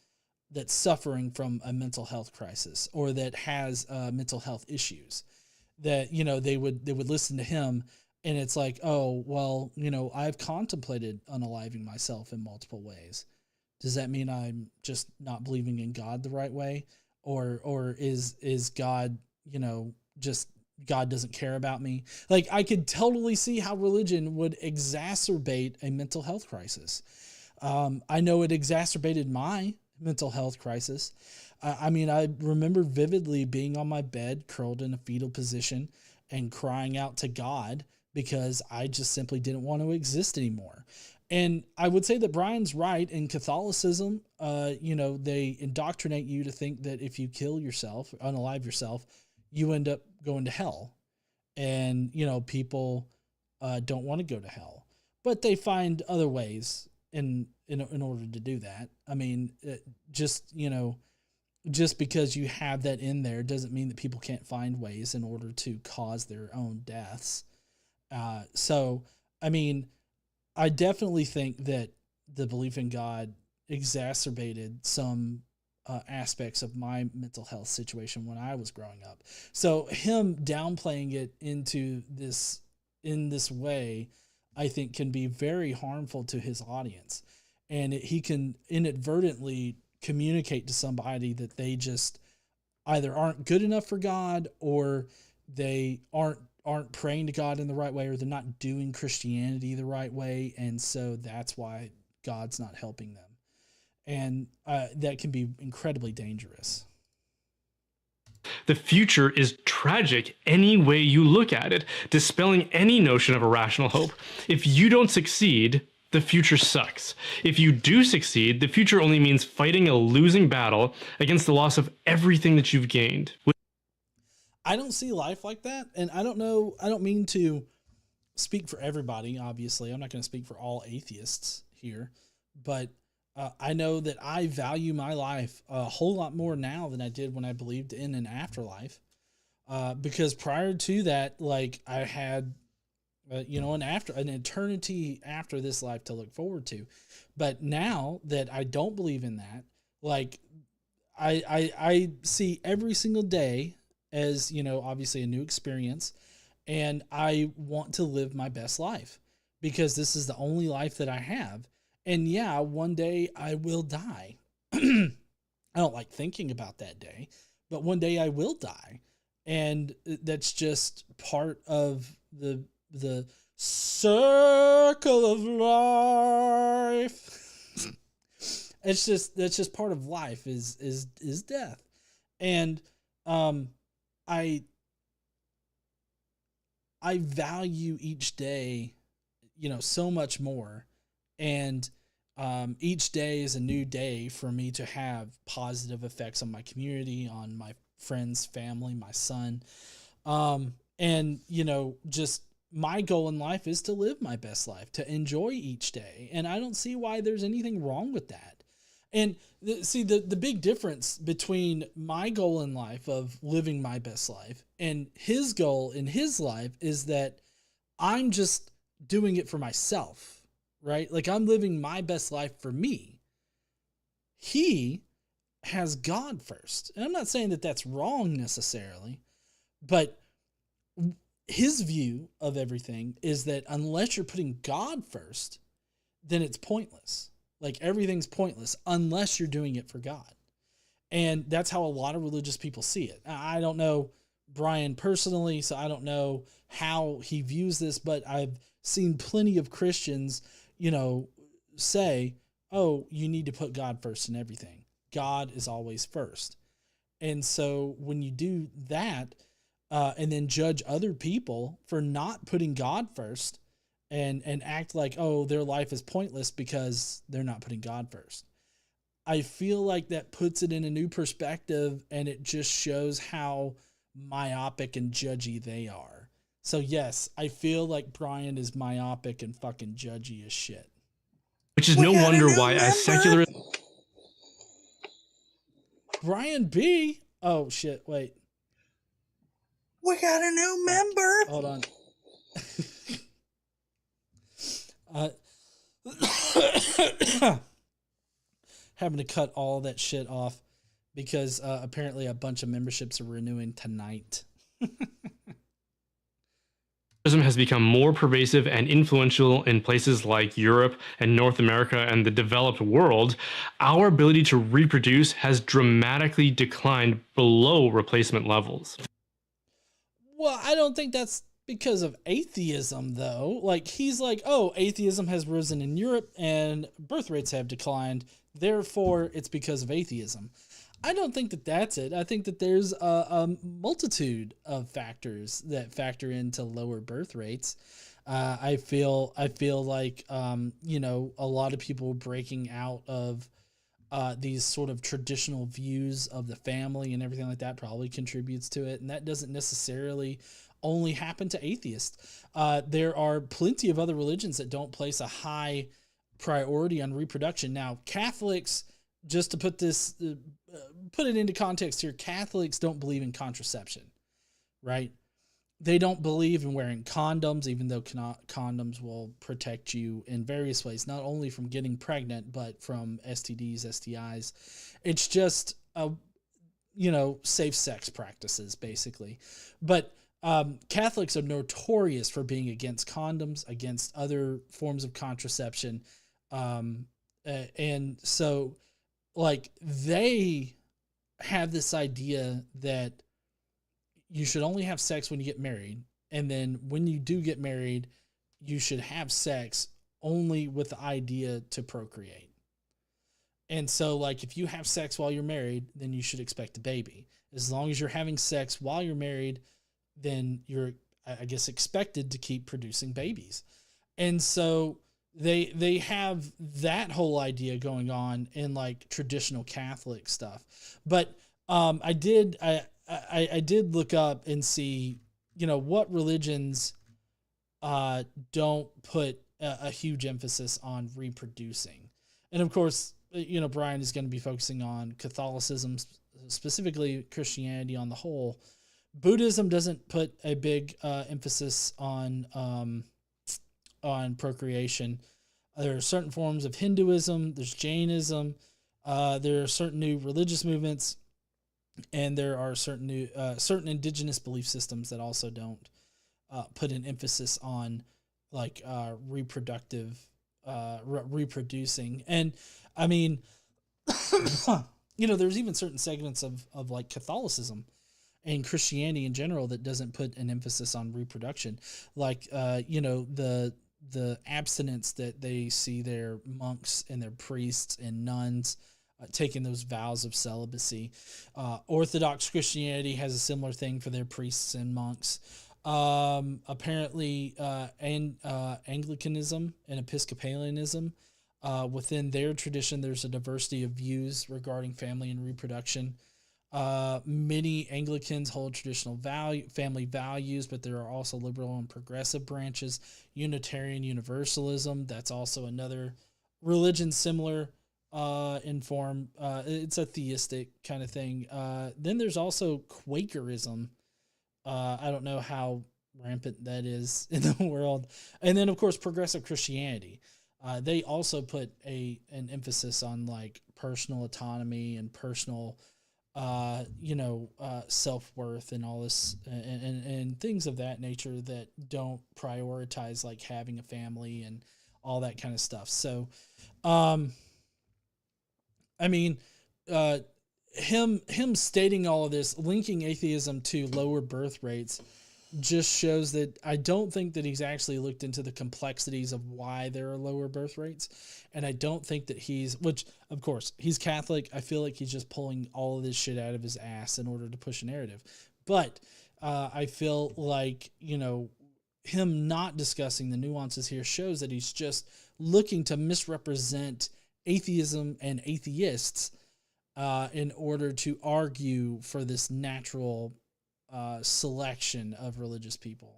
Speaker 7: that's suffering from a mental health crisis, or that has mental health issues, that, they would listen to him, and it's like, oh, well, I've contemplated unaliving myself in multiple ways. Does that mean I'm just not believing in God the right way? Or is God, just God doesn't care about me? Like, I could totally see how religion would exacerbate a mental health crisis. I know it exacerbated my mental health crisis. I remember vividly being on my bed, curled in a fetal position, and crying out to God because I just simply didn't want to exist anymore. And I would say that Brian's right. In Catholicism, they indoctrinate you to think that if you kill yourself, unalive yourself, you end up going to hell. And, people don't want to go to hell, but they find other ways in order to do that. Just because you have that in there doesn't mean that people can't find ways in order to cause their own deaths. I definitely think that the belief in God exacerbated some aspects of my mental health situation when I was growing up. So him downplaying it in this way, I think, can be very harmful to his audience. And he can inadvertently communicate to somebody that they just either aren't good enough for God, or they aren't praying to God in the right way, or they're not doing Christianity the right way. And so that's why God's not helping them. And that can be incredibly dangerous.
Speaker 9: The future is tragic any way you look at it, dispelling any notion of a rational hope. If you don't succeed, the future sucks. If you do succeed, the future only means fighting a losing battle against the loss of everything that you've gained.
Speaker 7: I don't see life like that. And I don't mean to speak for everybody, obviously. I'm not going to speak for all atheists here, but I know that I value my life a whole lot more now than I did when I believed in an afterlife. Because prior to that, like, I had, an eternity after this life to look forward to. But now that I don't believe in that, like, I see every single day as, you know, obviously a new experience, and I want to live my best life because this is the only life that I have. And yeah, one day I will die. I don't like thinking about that day, but one day I will die. And that's just part of the circle of life. That's just part of life is death. And I value each day, you know, so much more. And each day is a new day for me to have positive effects on my community, on my friends, family, my son. And, you know, just my goal in life is to live my best life, to enjoy each day. And I don't see why there's anything wrong with that. And the big difference between my goal in life of living my best life and his goal in his life is that I'm just doing it for myself, right? Like I'm living my best life for me. He has God first. And I'm not saying that that's wrong necessarily, but his view of everything is that unless you're putting God first, then it's pointless. Like everything's pointless unless you're doing it for God. And that's how a lot of religious people see it. I don't know Brian personally, so I don't know how he views this, but I've seen plenty of Christians, you know, say, oh, you need to put God first in everything. God is always first. And so when you do that, and then judge other people for not putting God first, and act like, oh, their life is pointless because they're not putting God first. I feel like that puts it in a new perspective, and it just shows how myopic and judgy they are. So yes, I feel like Brian is myopic and fucking judgy as shit.
Speaker 9: Which is no wonder why, as secular...
Speaker 7: Brian B. Oh shit, wait.
Speaker 10: We got a new member.
Speaker 7: Hold on. Having to cut all that shit off because apparently a bunch of memberships are renewing tonight.
Speaker 9: Has become more pervasive and influential in places like Europe and North America and the developed world, our ability to reproduce has dramatically declined below replacement levels.
Speaker 7: Well, I don't think that's because of atheism, though. Like, he's like, oh, atheism has risen in Europe and birth rates have declined. Therefore, it's because of atheism. I don't think that that's it. I think that there's a multitude of factors that factor into lower birth rates. I feel like, you know, a lot of people breaking out of these sort of traditional views of the family and everything like that probably contributes to it. And that doesn't necessarily only happen to atheists. There are plenty of other religions that don't place a high priority on reproduction. Now, Catholics, just to put this, put it into context here, Catholics don't believe in contraception, right? They don't believe in wearing condoms, even though condoms will protect you in various ways, not only from getting pregnant, but from STDs, STIs. It's just, you know, safe sex practices, basically. But Catholics are notorious for being against condoms, against other forms of contraception. And so, like, they have this idea that you should only have sex when you get married. And then when you do get married, you should have sex only with the idea to procreate. And so, like, if you have sex while you're married, then you should expect a baby. As long as you're having sex while you're married, then you're, I guess, expected to keep producing babies. And so they have that whole idea going on in, like, traditional Catholic stuff. But I did look up and see, you know, what religions don't put a huge emphasis on reproducing. And of course, you know, Brian is going to be focusing on Catholicism, specifically Christianity on the whole. Buddhism doesn't put a big emphasis on procreation. There are certain forms of Hinduism. There's Jainism. There are certain new religious movements, and there are certain indigenous belief systems that also don't put an emphasis on like reproducing. And I mean, there's even certain segments of like Catholicism and Christianity in general that doesn't put an emphasis on reproduction. Like, the abstinence that they see their monks and their priests and nuns taking those vows of celibacy. Orthodox Christianity has a similar thing for their priests and monks. Apparently, Anglicanism and Episcopalianism, within their tradition, there's a diversity of views regarding family and reproduction. Many Anglicans hold traditional family values, but there are also liberal and progressive branches. Unitarian Universalism, that's also another religion similar in form. It's a theistic kind of thing. Then there's also Quakerism. I don't know how rampant that is in the world. And then, of course, progressive Christianity. They also put an emphasis on like personal autonomy and personal self-worth and all this and things of that nature that don't prioritize like having a family and all that kind of stuff. So, him stating all of this, linking atheism to lower birth rates, just shows that I don't think that he's actually looked into the complexities of why there are lower birth rates. And I don't think that which of course he's Catholic. I feel like he's just pulling all of this shit out of his ass in order to push a narrative. But I feel like, him not discussing the nuances here shows that he's just looking to misrepresent atheism and atheists in order to argue for this natural selection of religious people.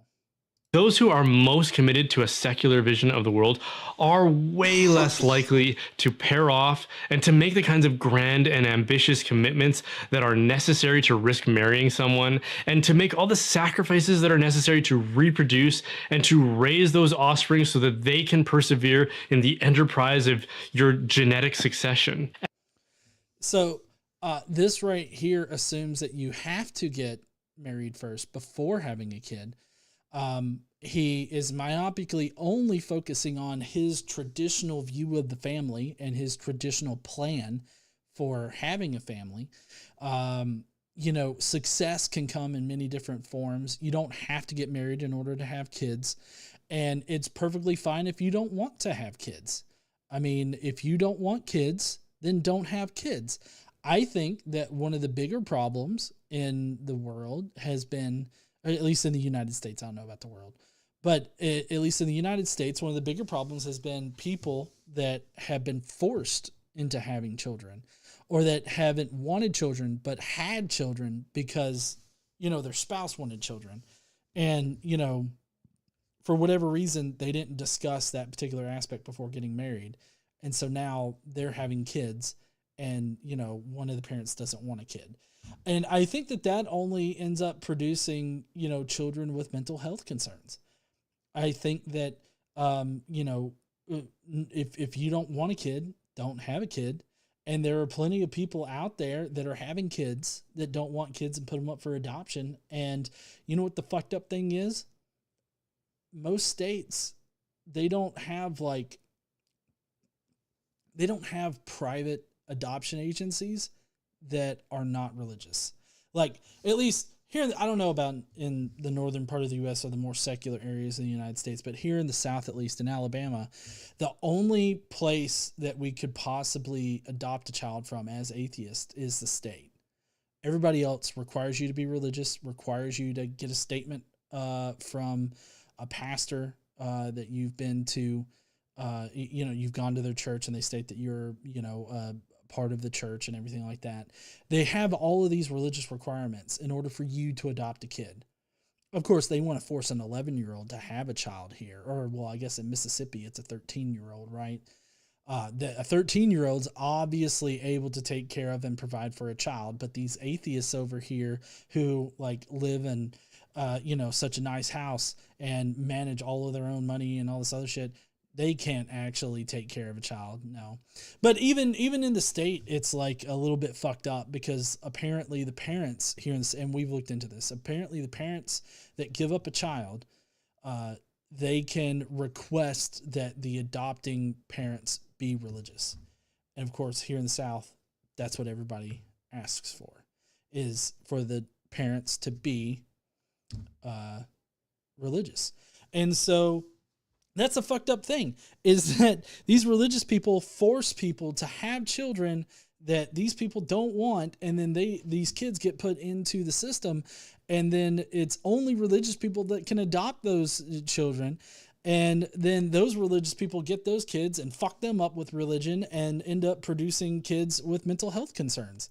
Speaker 9: Those who are most committed to a secular vision of the world are way less likely to pair off and to make the kinds of grand and ambitious commitments that are necessary to risk marrying someone and to make all the sacrifices that are necessary to reproduce and to raise those offspring so that they can persevere in the enterprise of your genetic succession.
Speaker 7: So this right here assumes that you have to get married first before having a kid. He is myopically only focusing on his traditional view of the family and his traditional plan for having a family. Success can come in many different forms. You don't have to get married in order to have kids, and it's perfectly fine if you don't want to have kids. I mean, if you don't want kids, then don't have kids. I think that one of the bigger problems in the world has been, at least in the United States, I don't know about the world, but at least in the United States, one of the bigger problems has been people that have been forced into having children, or that haven't wanted children but had children because, their spouse wanted children. And, for whatever reason, they didn't discuss that particular aspect before getting married. And so now they're having kids, and, one of the parents doesn't want a kid. And I think that only ends up producing, children with mental health concerns. I think that, if you don't want a kid, don't have a kid. And there are plenty of people out there that are having kids that don't want kids and put them up for adoption. And you know what the fucked up thing is? Most states, they don't have private adoption agencies that are not religious. Like, at least here, I don't know about in the northern part of the U.S. or the more secular areas of the United States, but here in the South, at least in Alabama, the only place that we could possibly adopt a child from as atheist is the state. Everybody else requires you to be religious, requires you to get a statement from a pastor that you've been to, you've gone to their church and they state that you're, part of the church and everything like that. They have all of these religious requirements in order for you to adopt a kid. Of course, they want to force an 11-year-old to have a child here, or, well, I guess in Mississippi, it's a 13-year-old, right? A 13-year-old's obviously able to take care of and provide for a child, but these atheists over here who live in, such a nice house and manage all of their own money and all this other shit, they can't actually take care of a child. No. But even in the state, it's like a little bit fucked up because apparently the parents here in this, and we've looked into this, apparently the parents that give up a child, they can request that the adopting parents be religious. And of course, here in the South, that's what everybody asks for, is for the parents to be religious. And so that's a fucked up thing, is that these religious people force people to have children that these people don't want, and then these kids get put into the system, and then it's only religious people that can adopt those children, and then those religious people get those kids and fuck them up with religion and end up producing kids with mental health concerns,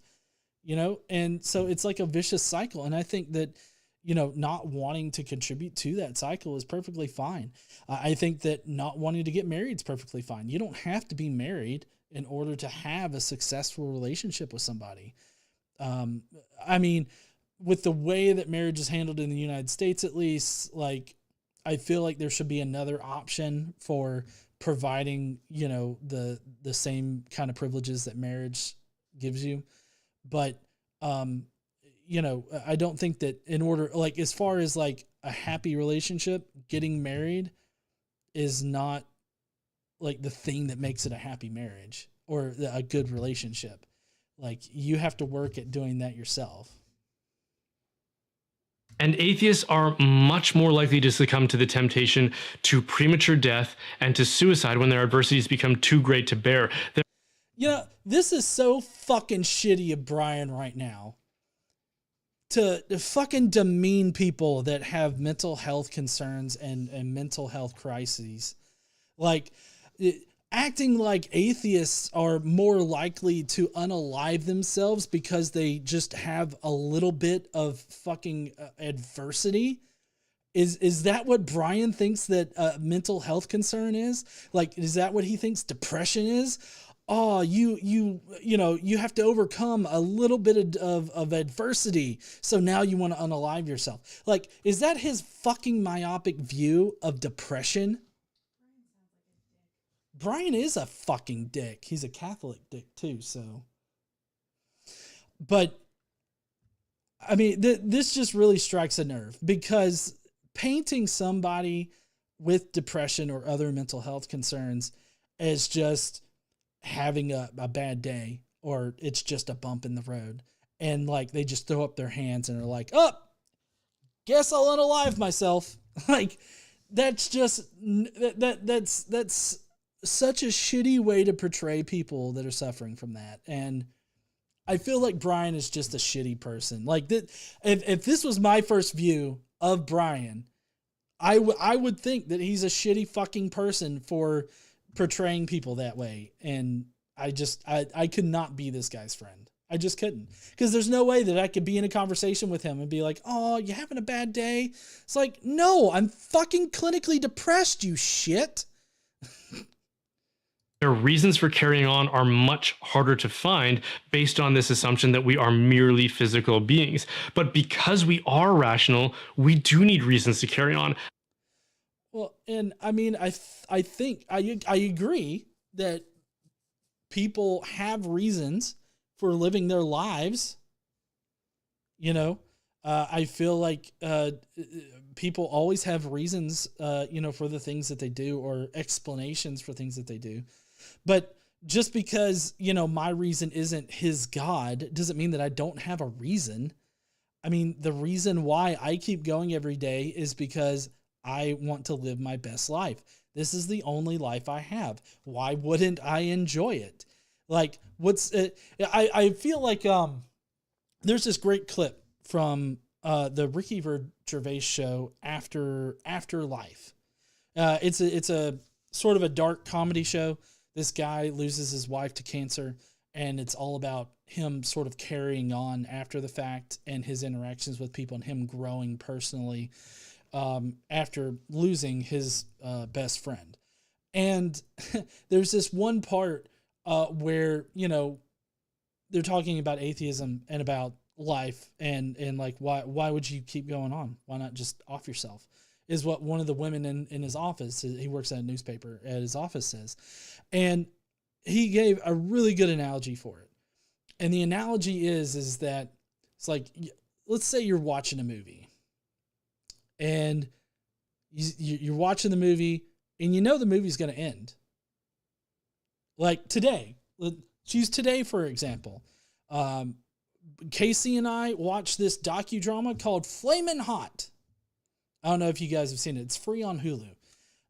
Speaker 7: you know? And so it's like a vicious cycle, and I think that, you know, not wanting to contribute to that cycle is perfectly fine. I think that not wanting to get married is perfectly fine. You don't have to be married in order to have a successful relationship with somebody. I mean, with the way that marriage is handled in the United States, at least, like, I feel like there should be another option for providing, you know, the same kind of privileges that marriage gives you. But, you know, I don't think that in order, like, as far as like a happy relationship, getting married is not like the thing that makes it a happy marriage or a good relationship. Like, you have to work at doing that yourself.
Speaker 9: And atheists are much more likely to succumb to the temptation to premature death and to suicide when their adversities become too great to bear.
Speaker 7: You know, this is so fucking shitty of Brian right now to fucking demean people that have mental health concerns and mental health crises. Like, acting like atheists are more likely to unalive themselves because they just have a little bit of fucking adversity. Is that what Brian thinks that mental health concern is? Like, is that what he thinks depression is? Oh, you know, you have to overcome a little bit of adversity, so now you want to unalive yourself. Like, is that his fucking myopic view of depression? Brian is a fucking dick. He's a Catholic dick too, so. But, I mean, this just really strikes a nerve, because painting somebody with depression or other mental health concerns as just having a bad day, or it's just a bump in the road, and like they just throw up their hands and are like, oh, guess I'll unalive myself. Like, that's just that's such a shitty way to portray people that are suffering from that. And I feel like Brian is just a shitty person. Like, that, if this was my first view of Brian, I would think that he's a shitty fucking person for portraying people that way. And I could not be this guy's friend. I just couldn't, because there's no way that I could be in a conversation with him and be like, oh, you having a bad day? It's like, no, I'm fucking clinically depressed, you shit.
Speaker 9: Their reasons for carrying on are much harder to find based on this assumption that we are merely physical beings. But because we are rational, we do need reasons to carry on.
Speaker 7: Well, and I mean, I think I agree that people have reasons for living their lives. You know, I feel like people always have reasons, you know, for the things that they do, or explanations for things that they do. But just because, you know, my reason isn't his God doesn't mean that I don't have a reason. I mean, the reason why I keep going every day is because I want to live my best life. This is the only life I have. Why wouldn't I enjoy it? Like, I feel like there's this great clip from the Ricky Gervais show Afterlife. It's a sort of a dark comedy show. This guy loses his wife to cancer, and it's all about him sort of carrying on after the fact and his interactions with people and him growing personally after losing his best friend. And there's this one part where, you know, they're talking about atheism and about life and like, why would you keep going on? Why not just off yourself? is what one of the women in his office, he works at a newspaper at his office, says. And he gave a really good analogy for it. And the analogy is that it's like, let's say you're watching a movie and you're watching the movie and you know the movie's going to end. Like today, let's use today for example. Casey and I watched this docudrama called Flamin' Hot. I don't know if you guys have seen it. It's free on Hulu.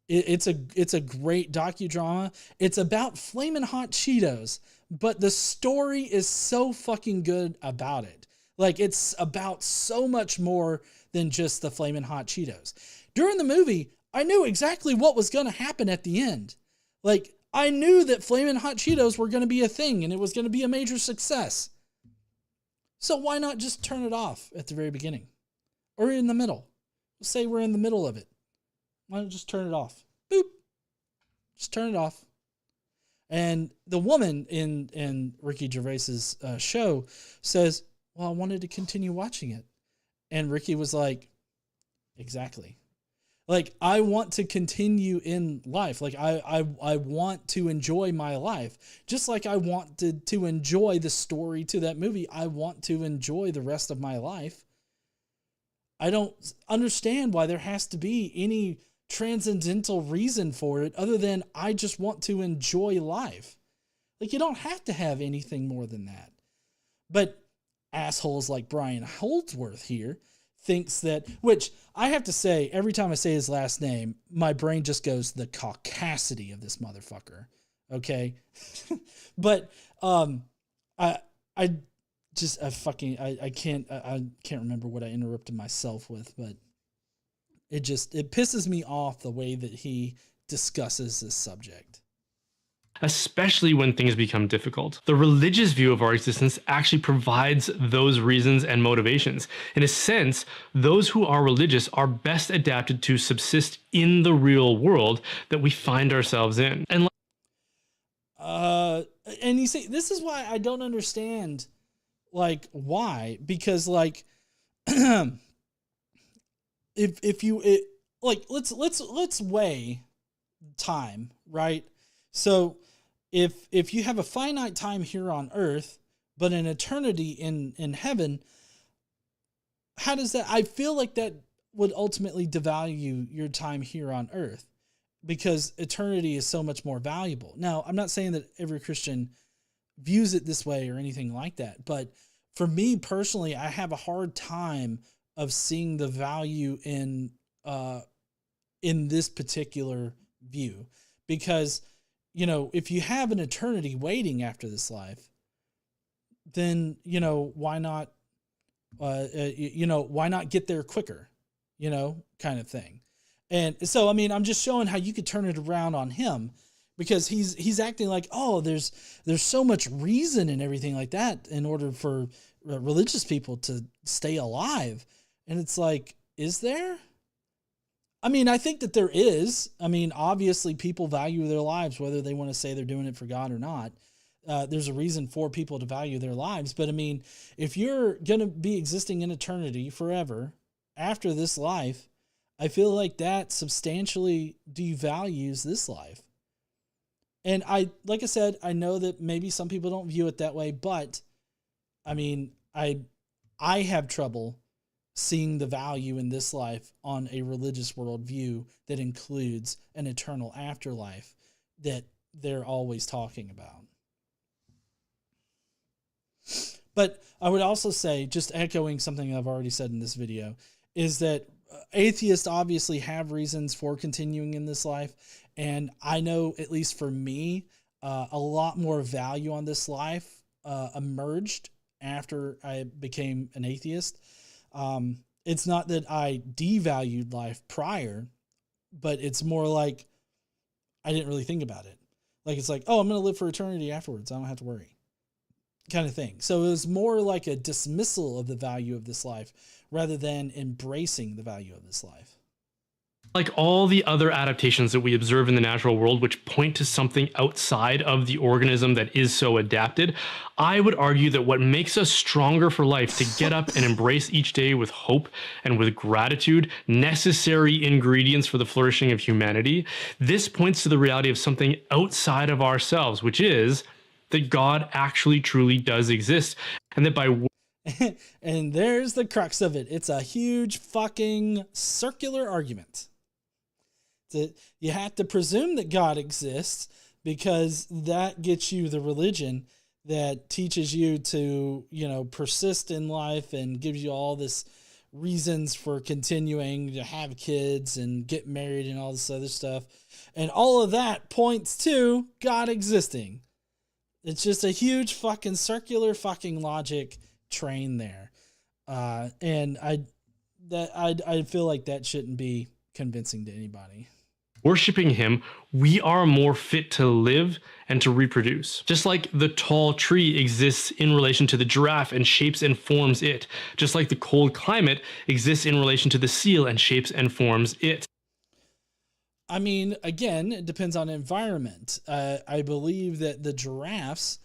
Speaker 7: It's a great docudrama. It's about Flamin' Hot Cheetos, but the story is so fucking good about it. Like, it's about so much more than just the Flamin' Hot Cheetos. During the movie, I knew exactly what was going to happen at the end. Like, I knew that Flamin' Hot Cheetos were going to be a thing and it was going to be a major success. So why not just turn it off at the very beginning? Or in the middle? Let's say we're in the middle of it. Why not just turn it off? Boop. Just turn it off. And the woman in Ricky Gervais's show says, well, I wanted to continue watching it. And Ricky was like, exactly. Like, I want to continue in life. Like, I want to enjoy my life. Just like I wanted to enjoy the story to that movie. I want to enjoy the rest of my life. I don't understand why there has to be any transcendental reason for it other than I just want to enjoy life. Like, you don't have to have anything more than that. But assholes like Brian Holdsworth here thinks that, which I have to say, every time I say his last name, my brain just goes, the caucasity of this motherfucker. Okay. But, I can't remember what I interrupted myself with, but it pisses me off the way that he discusses this subject.
Speaker 9: Especially when things become difficult. The religious view of our existence actually provides those reasons and motivations. In a sense, those who are religious are best adapted to subsist in the real world that we find ourselves in.
Speaker 7: And you see, this is why I don't understand, like, why, because like, let's weigh time, right? So if you have a finite time here on earth, but an eternity in heaven, how does that, I feel like that would ultimately devalue your time here on earth because eternity is so much more valuable. Now, I'm not saying that every Christian views it this way or anything like that, but for me personally, I have a hard time of seeing the value in this particular view, because, you know, if you have an eternity waiting after this life, then, you know, why not get there quicker, you know, kind of thing. And so, I mean, I'm just showing how you could turn it around on him, because he's acting like, oh, there's so much reason and everything like that in order for religious people to stay alive. And it's like, is there? I mean, I think that there is. I mean, obviously people value their lives, whether they want to say they're doing it for God or not. There's a reason for people to value their lives. But I mean, if you're going to be existing in eternity forever after this life, I feel like that substantially devalues this life. And like I said, I know that maybe some people don't view it that way, but I mean, I have trouble seeing the value in this life on a religious worldview that includes an eternal afterlife that they're always talking about. But I would also say, just echoing something I've already said in this video, is that atheists obviously have reasons for continuing in this life. And I know, at least for me, a lot more value on this life emerged after I became an atheist. It's not that I devalued life prior, but it's more like I didn't really think about it. Like, it's like, oh, I'm going to live for eternity afterwards. I don't have to worry, kind of thing. So it was more like a dismissal of the value of this life rather than embracing the value of this life.
Speaker 9: Like all the other adaptations that we observe in the natural world, which point to something outside of the organism that is so adapted, I would argue that what makes us stronger for life to get up and embrace each day with hope and with gratitude, necessary ingredients for the flourishing of humanity, this points to the reality of something outside of ourselves, which is that God actually truly does exist, and that by
Speaker 7: and there's the crux of it. It's a huge fucking circular argument. That you have to presume that God exists because that gets you the religion that teaches you to, you know, persist in life and gives you all this reasons for continuing to have kids and get married and all this other stuff. And all of that points to God existing. It's just a huge fucking circular fucking logic train there. And I feel like that shouldn't be convincing to anybody.
Speaker 9: worshiping him, we are more fit to live and to reproduce. Just like the tall tree exists in relation to the giraffe and shapes and forms it. Just like the cold climate exists in relation to the seal and shapes and forms it.
Speaker 7: I mean, again, it depends on environment. I believe that the giraffes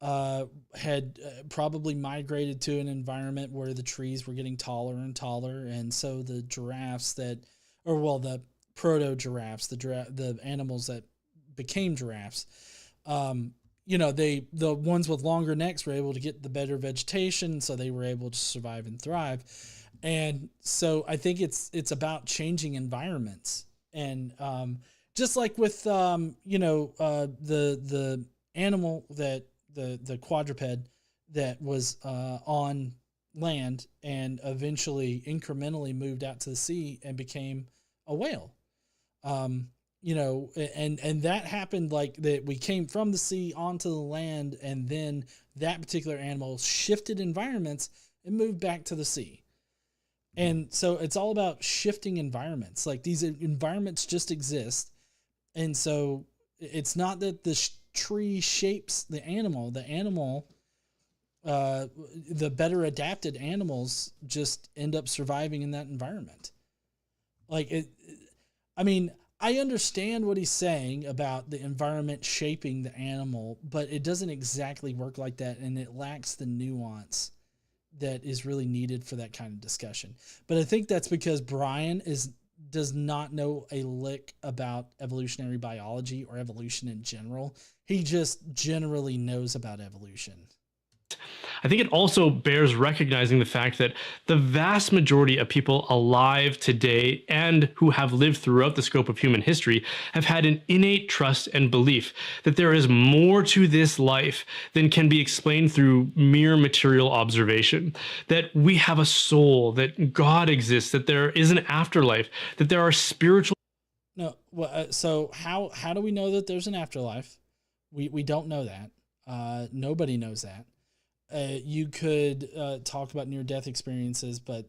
Speaker 7: had probably migrated to an environment where the trees were getting taller and taller. And so the giraffes the proto-giraffes, the animals that became giraffes, the ones with longer necks were able to get the better vegetation, so they were able to survive and thrive. And so I think it's about changing environments. And just like with the animal that the quadruped that was on land and eventually incrementally moved out to the sea and became a whale. And that happened like that. We came from the sea onto the land, and then that particular animal shifted environments and moved back to the sea. And so it's all about shifting environments. Like, these environments just exist. And so it's not that the tree shapes the animal. The better adapted animals just end up surviving in that environment. I understand what he's saying about the environment shaping the animal, but it doesn't exactly work like that, and it lacks the nuance that is really needed for that kind of discussion. But I think that's because Brian does not know a lick about evolutionary biology or evolution in general. He just generally knows about evolution.
Speaker 9: I think it also bears recognizing the fact that the vast majority of people alive today and who have lived throughout the scope of human history have had an innate trust and belief that there is more to this life than can be explained through mere material observation, that we have a soul, that God exists, that there is an afterlife, that there are spiritual...
Speaker 7: No, so how do we know that there's an afterlife? We don't know that. Nobody knows that. You could talk about near-death experiences, but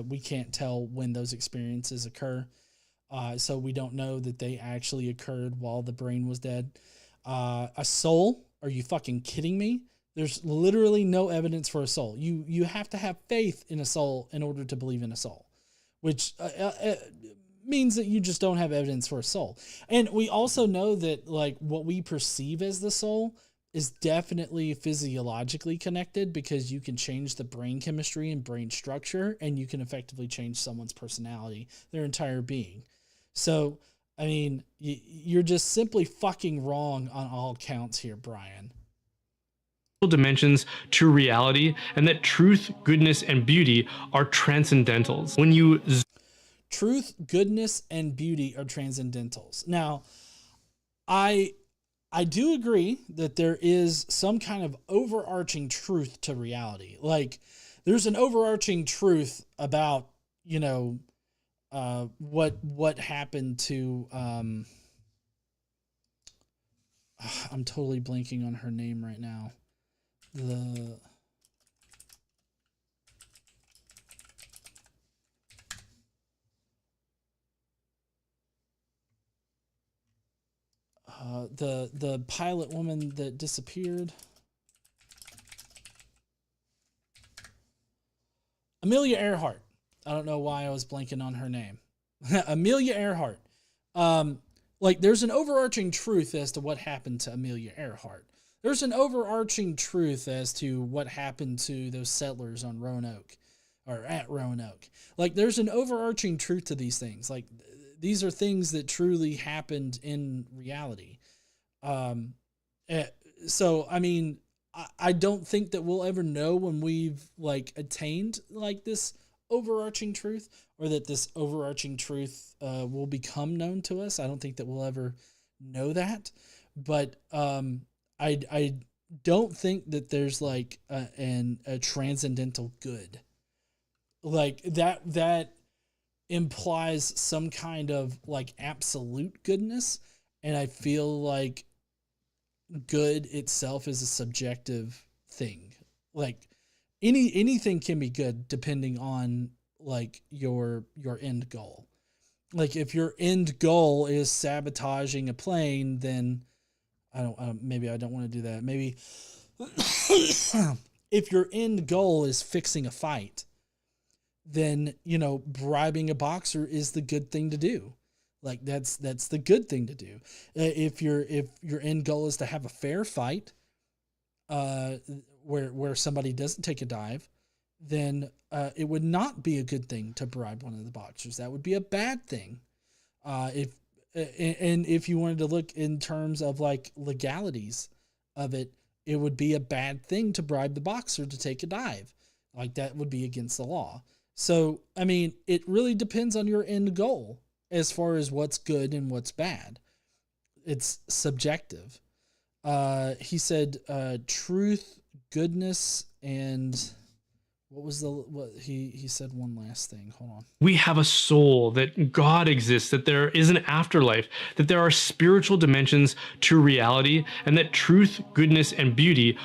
Speaker 7: we can't tell when those experiences occur. So we don't know that they actually occurred while the brain was dead. A soul? Are you fucking kidding me? There's literally no evidence for a soul. You have to have faith in a soul in order to believe in a soul, which means that you just don't have evidence for a soul. And we also know that, like, what we perceive as the soul is definitely physiologically connected, because you can change the brain chemistry and brain structure, and you can effectively change someone's personality, their entire being. So, I mean, you're just simply fucking wrong on all counts here, Brian.
Speaker 9: Dimensions to reality, and that truth, goodness, and beauty are transcendentals. When you...
Speaker 7: Truth, goodness, and beauty are transcendentals. Now, I do agree that there is some kind of overarching truth to reality. Like, there's an overarching truth about, what happened to, I'm totally blanking on her name right now. The pilot woman that disappeared. Amelia Earhart. I don't know why I was blanking on her name. Amelia Earhart. Like there's an overarching truth as to what happened to Amelia Earhart. There's an overarching truth as to what happened to those settlers on Roanoke or at Roanoke. Like there's an overarching truth to these things. Like these are things that truly happened in reality. So, I mean, I don't think that we'll ever know when we've like attained like this overarching truth, or that this overarching truth will become known to us. I don't think that we'll ever know that, but I don't think that there's like a transcendental good like that implies some kind of like absolute goodness, and I feel like good itself is a subjective thing. Like anything can be good depending on like your end goal. Like if your end goal is sabotaging a plane, then maybe I don't want to do that. Maybe if your end goal is fixing a fight, then, you know, bribing a boxer is the good thing to do. Like that's the good thing to do. If your end goal is to have a fair fight, where somebody doesn't take a dive, then it would not be a good thing to bribe one of the boxers. That would be a bad thing. If you wanted to look in terms of like legalities of it, it would be a bad thing to bribe the boxer to take a dive. Like that would be against the law. So, I mean, it really depends on your end goal as far as what's good and what's bad. It's subjective. He said, truth, goodness, and what he said one last thing. Hold on.
Speaker 9: We have a soul, that God exists, that there is an afterlife, that there are spiritual dimensions to reality, and that truth, goodness, and beauty.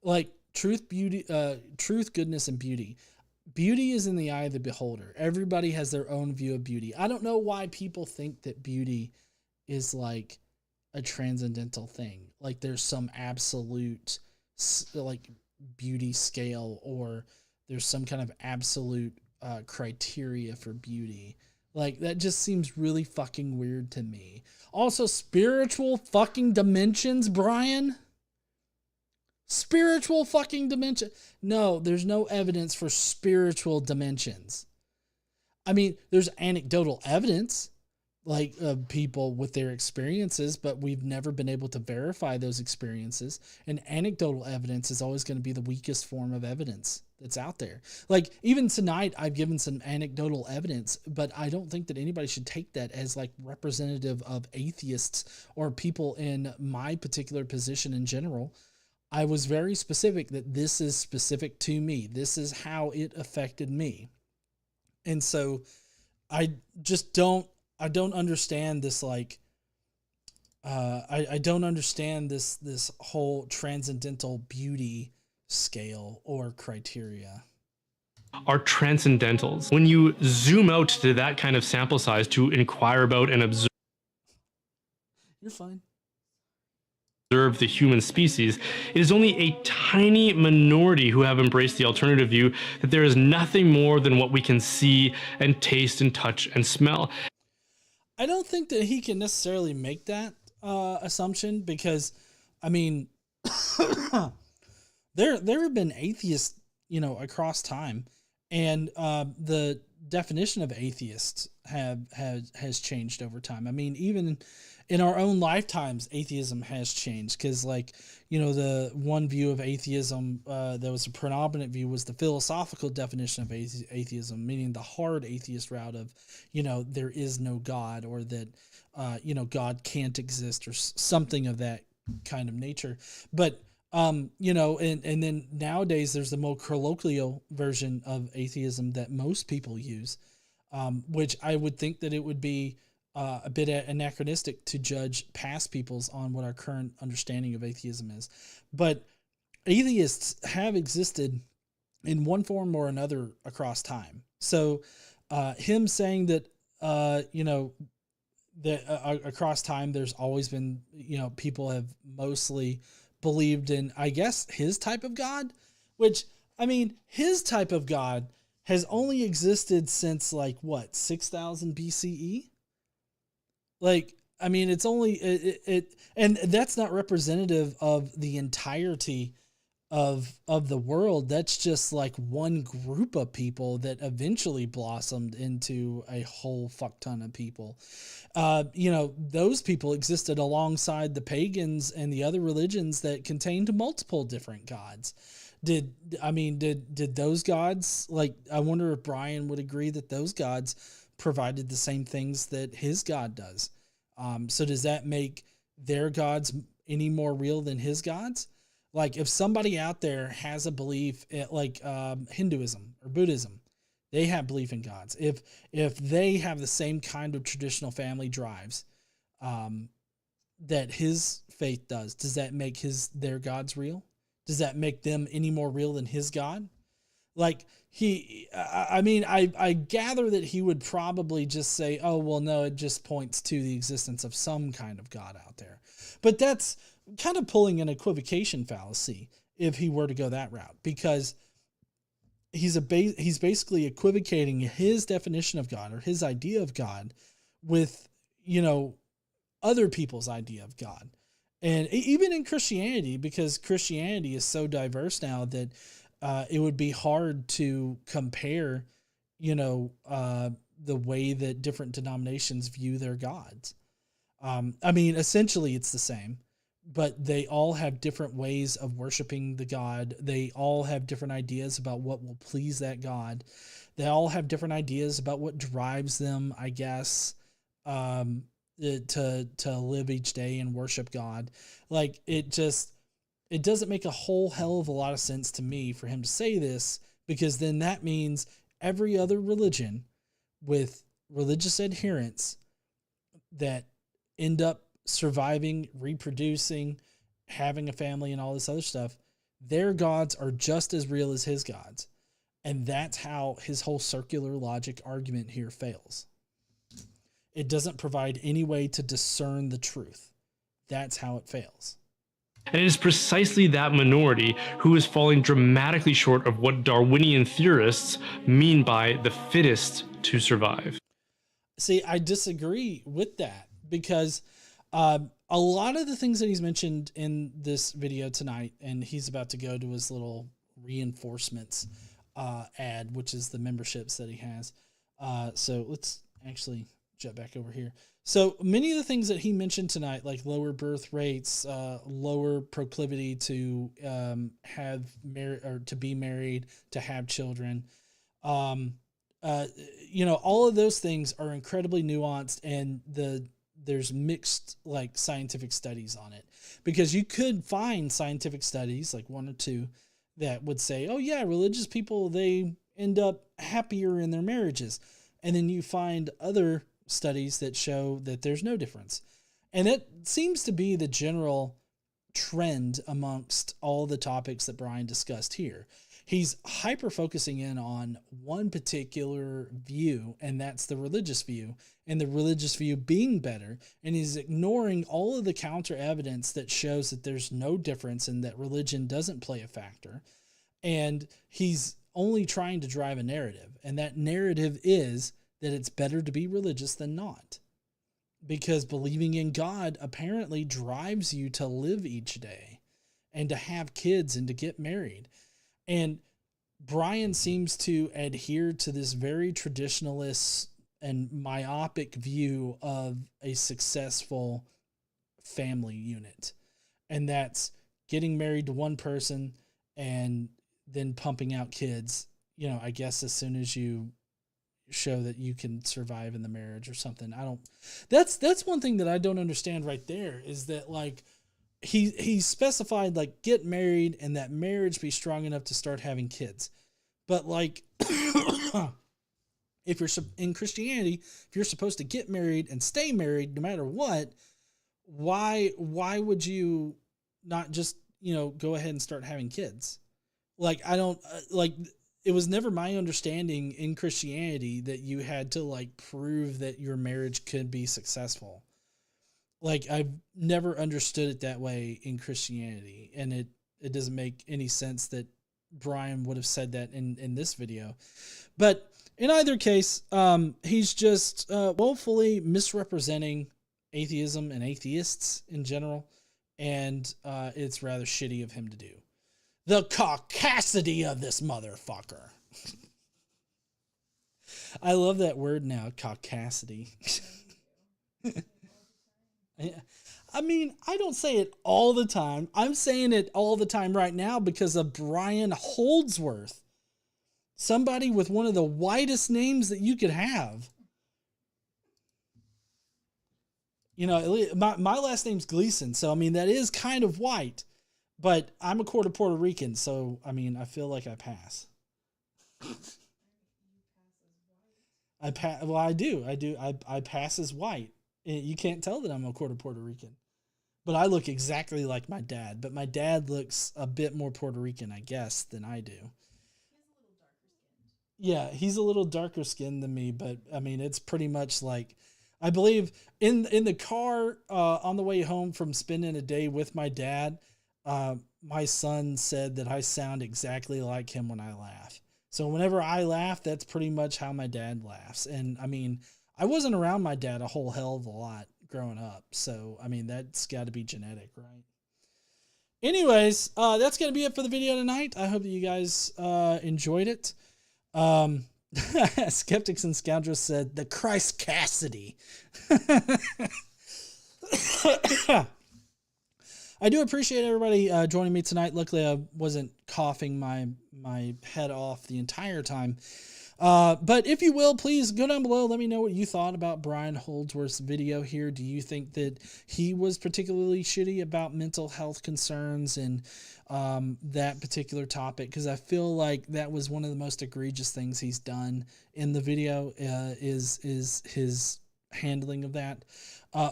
Speaker 7: Like truth, beauty, truth, goodness, and beauty. Beauty is in the eye of the beholder. Everybody has their own view of beauty. I don't know why people think that beauty is like a transcendental thing. Like there's some absolute like beauty scale, or there's some kind of absolute criteria for beauty. Like that just seems really fucking weird to me. Also, spiritual fucking dimensions, Brian. Spiritual fucking dimension. No, there's no evidence for spiritual dimensions. I mean, there's anecdotal evidence, like people with their experiences, but we've never been able to verify those experiences. And anecdotal evidence is always going to be the weakest form of evidence that's out there. Like even tonight, I've given some anecdotal evidence, but I don't think that anybody should take that as like representative of atheists or people in my particular position in general. I was very specific that this is specific to me. This is how it affected me. And so I just don't understand this, like, I don't understand this whole transcendental beauty scale or criteria.
Speaker 9: Are transcendentals. When you zoom out to that kind of sample size to inquire about and observe.
Speaker 7: You're fine.
Speaker 9: The human species, it is only a tiny minority who have embraced the alternative view that there is nothing more than what we can see and taste and touch and smell.
Speaker 7: I don't think that he can necessarily make that assumption, because, I mean, there have been atheists, you know, across time, and the definition of atheists has changed over time. I mean, even in our own lifetimes, atheism has changed, because, like, you know, the one view of atheism that was a predominant view was the philosophical definition of atheism, meaning the hard atheist route of, you know, there is no God, or that, you know, God can't exist, or something of that kind of nature. But, you know, and then nowadays there's the more colloquial version of atheism that most people use, which I would think that it would be a bit anachronistic to judge past peoples on what our current understanding of atheism is. But atheists have existed in one form or another across time. So him saying that, you know, that across time there's always been, you know, people have mostly believed in, I guess, his type of God, which, I mean, his type of God has only existed since like what, 6000 BCE? Like, I mean, it's only it and that's not representative of the entirety of the world. That's just like one group of people that eventually blossomed into a whole fuck ton of people. You know, those people existed alongside the pagans and the other religions that contained multiple different gods. Did those gods, like, I wonder if Brian would agree that those gods provided the same things that his God does. So does that make their gods any more real than his gods? Like, if somebody out there has a belief like Hinduism or Buddhism, they have belief in gods. If they have the same kind of traditional family drives that his faith does that make their gods real? Does that make them any more real than his God? Like, I gather that he would probably just say, oh, well, no, it just points to the existence of some kind of God out there. But that's kind of pulling an equivocation fallacy if he were to go that route, because he's basically equivocating his definition of God or his idea of God with, you know, other people's idea of God. And even in Christianity, because Christianity is so diverse now that it would be hard to compare, you know, the way that different denominations view their gods. I mean, essentially it's the same, but they all have different ways of worshiping the God. They all have different ideas about what will please that God. They all have different ideas about what drives them, I guess, to live each day and worship God. Like, it doesn't make a whole hell of a lot of sense to me for him to say this, because then that means every other religion with religious adherents that end up surviving, reproducing, having a family and all this other stuff, their gods are just as real as his gods. And that's how his whole circular logic argument here fails. It doesn't provide any way to discern the truth. That's how it fails.
Speaker 9: And it is precisely that minority who is falling dramatically short of what Darwinian theorists mean by the fittest to survive.
Speaker 7: See, I disagree with that, because a lot of the things that he's mentioned in this video tonight, and he's about to go to his little reinforcements ad, which is the memberships that he has. So let's actually jump back over here. So many of the things that he mentioned tonight, like lower birth rates, lower proclivity to to be married, to have children, you know, all of those things are incredibly nuanced, and there's mixed like scientific studies on it, because you could find scientific studies, like one or two, that would say, oh yeah, religious people, they end up happier in their marriages. And then you find other studies that show that there's no difference. And it seems to be the general trend amongst all the topics that Brian discussed here. He's hyper focusing in on one particular view, and that's the religious view, and the religious view being better. And he's ignoring all of the counter evidence that shows that there's no difference and that religion doesn't play a factor. And he's only trying to drive a narrative. And that narrative is that it's better to be religious than not, because believing in God apparently drives you to live each day and to have kids and to get married. And Brian seems to adhere to this very traditionalist and myopic view of a successful family unit. And that's getting married to one person and then pumping out kids, you know, I guess as soon as you show that you can survive in the marriage or something. That's one thing that I don't understand right there, is that like he specified like get married and that marriage be strong enough to start having kids. But like if you're in Christianity, if you're supposed to get married and stay married no matter what, why would you not just, you know, go ahead and start having kids? Like, I don't like, it was never my understanding in Christianity that you had to like prove that your marriage could be successful. Like, I've never understood it that way in Christianity, and it doesn't make any sense that Brian would have said that in this video. But in either case, he's just woefully misrepresenting atheism and atheists in general, and it's rather shitty of him to do. The caucasity of this motherfucker. I love that word now, caucasity. I mean, I don't say it all the time. I'm saying it all the time right now because of Brian Holdsworth. Somebody with one of the whitest names that you could have. You know, my last name's Gleason, so I mean, that is kind of white, but I'm a quarter Puerto Rican, so I mean, I feel like I pass. Well, I do. I pass as white. You can't tell that I'm a quarter Puerto Rican. But I look exactly like my dad. But my dad looks a bit more Puerto Rican, I guess, than I do. Yeah, he's a little darker skinned than me, but I mean, it's pretty much like, I believe in the car on the way home from spending a day with my dad, my son said that I sound exactly like him when I laugh. So whenever I laugh, that's pretty much how my dad laughs. And I mean, I wasn't around my dad a whole hell of a lot growing up. So, I mean, that's got to be genetic, right? Anyways, that's going to be it for the video tonight. I hope that you guys enjoyed it. Skeptics and Scoundrels said, the Christ Cassidy. I do appreciate everybody joining me tonight. Luckily, I wasn't coughing my head off the entire time. But if you will, please go down below. Let me know what you thought about Brian Holdsworth's video here. Do you think that he was particularly shitty about mental health concerns and that particular topic? Because I feel like that was one of the most egregious things he's done in the video is his handling of that.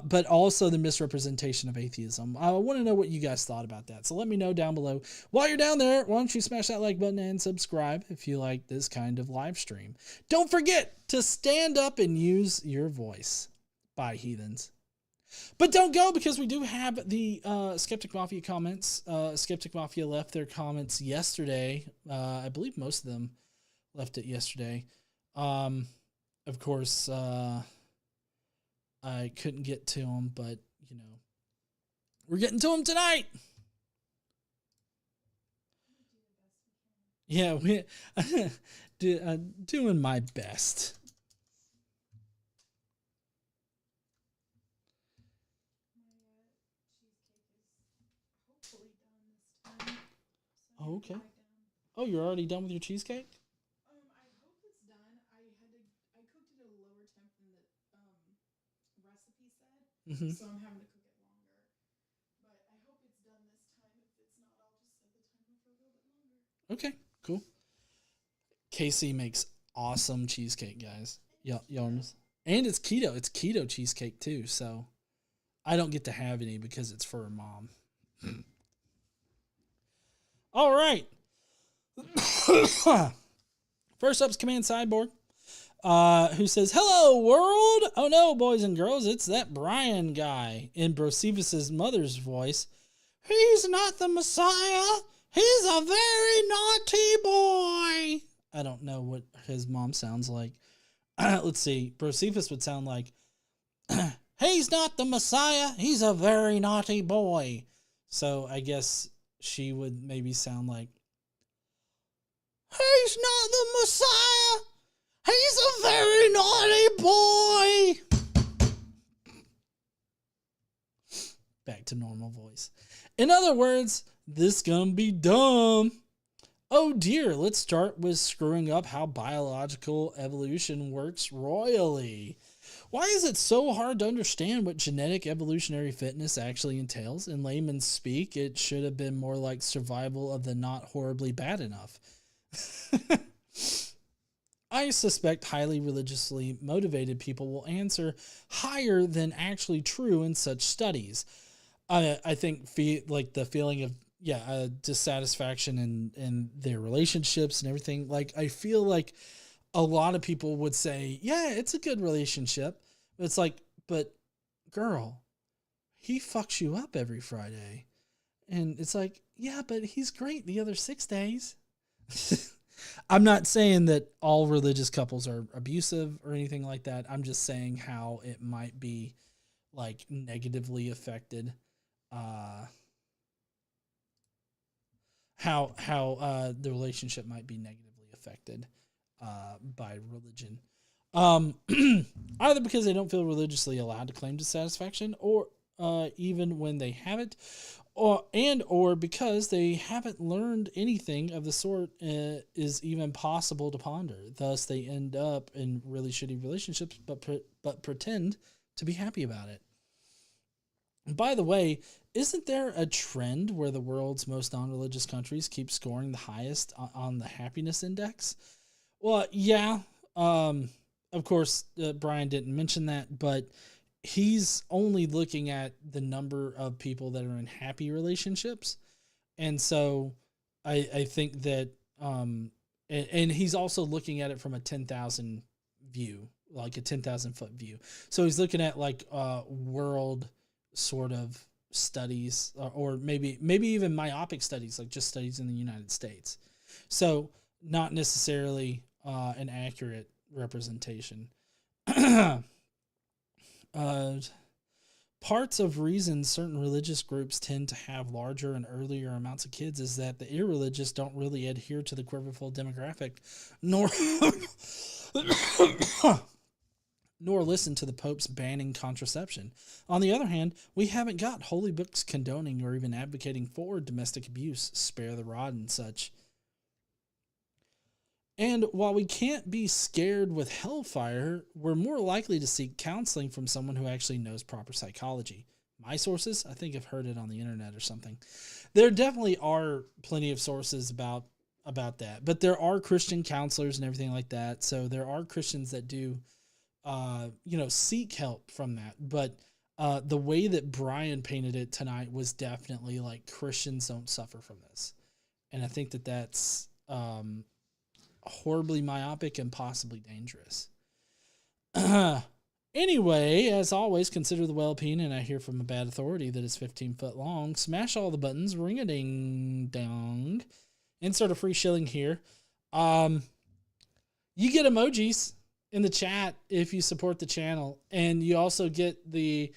Speaker 7: But also the misrepresentation of atheism. I want to know what you guys thought about that. So let me know down below. While you're down there, why don't you smash that like button and subscribe if you like this kind of live stream. Don't forget to stand up and use your voice. Bye, heathens. But don't go, because we do have the Skeptic Mafia comments. Skeptic Mafia left their comments yesterday. I believe most of them left it yesterday. Of course, I couldn't get to them, but, you know, we're getting to them tonight. Yeah, doing my best. Oh, okay. Oh, you're already done with your cheesecake?
Speaker 11: I hope it's done. I cooked it at a lower temp than the recipe said, so I'm having to cook it longer. But I hope it's done this time. If it's not, I'll just set the timer for a little bit longer.
Speaker 7: Okay, cool. Casey makes awesome cheesecake, guys. Y'all, and it's keto. It's keto cheesecake too. So I don't get to have any because it's for her mom. All right. First up's Command Sideboard, who says, "Hello, world." Oh no, boys and girls, it's that Brian guy in Brosevis's mother's voice. He's not the Messiah. He's a very naughty boy. I don't know what his mom sounds like. Let's see. Brosevis would sound like, he's not the Messiah. He's a very naughty boy. So I guess she would maybe sound like, he's not the Messiah. He's a very naughty boy. Back to normal voice. In other words, this gonna be dumb. Oh dear, let's start with screwing up how biological evolution works royally. Why is it so hard to understand what genetic evolutionary fitness actually entails? In layman's speak, it should have been more like survival of the not horribly bad enough. I suspect highly religiously motivated people will answer higher than actually true in such studies. I think like the feeling of dissatisfaction in their relationships and everything. Like, I feel like a lot of people would say, yeah, it's a good relationship. But it's like, but girl, he fucks you up every Friday. And it's like, yeah, but he's great the other 6 days. I'm not saying that all religious couples are abusive or anything like that. I'm just saying how it might be like negatively affected. How the relationship might be negatively affected by religion. Either because they don't feel religiously allowed to claim dissatisfaction, or even when they haven't, or because they haven't learned anything of the sort is even possible to ponder. Thus, they end up in really shitty relationships, but pretend to be happy about it. And by the way, isn't there a trend where the world's most non-religious countries keep scoring the highest on the happiness index? Well, yeah. Of course, Brian didn't mention that, but he's only looking at the number of people that are in happy relationships. And so I think that, and he's also looking at it from a 10,000 view, like a 10,000 foot view. So he's looking at like world sort of studies, or maybe even myopic studies, like just studies in the United States. So not necessarily an accurate representation. Parts of reason certain religious groups tend to have larger and earlier amounts of kids is that the irreligious don't really adhere to the quiverful demographic, nor listen to the Pope's banning contraception. On the other hand, we haven't got holy books condoning or even advocating for domestic abuse, spare the rod and such. And while we can't be scared with hellfire, we're more likely to seek counseling from someone who actually knows proper psychology. My sources? I think I've heard it on the internet or something. There definitely are plenty of sources about that, but there are Christian counselors and everything like that. So there are Christians that do, seek help from that. But the way that Brian painted it tonight was definitely like Christians don't suffer from this. And I think that that's horribly myopic and possibly dangerous. Anyway, as always, consider the well-being, and I hear from a bad authority that is 15 foot long. Smash all the buttons, ring-a-ding-dong. Insert a free shilling here. You get emojis in the chat if you support the channel, and you also get the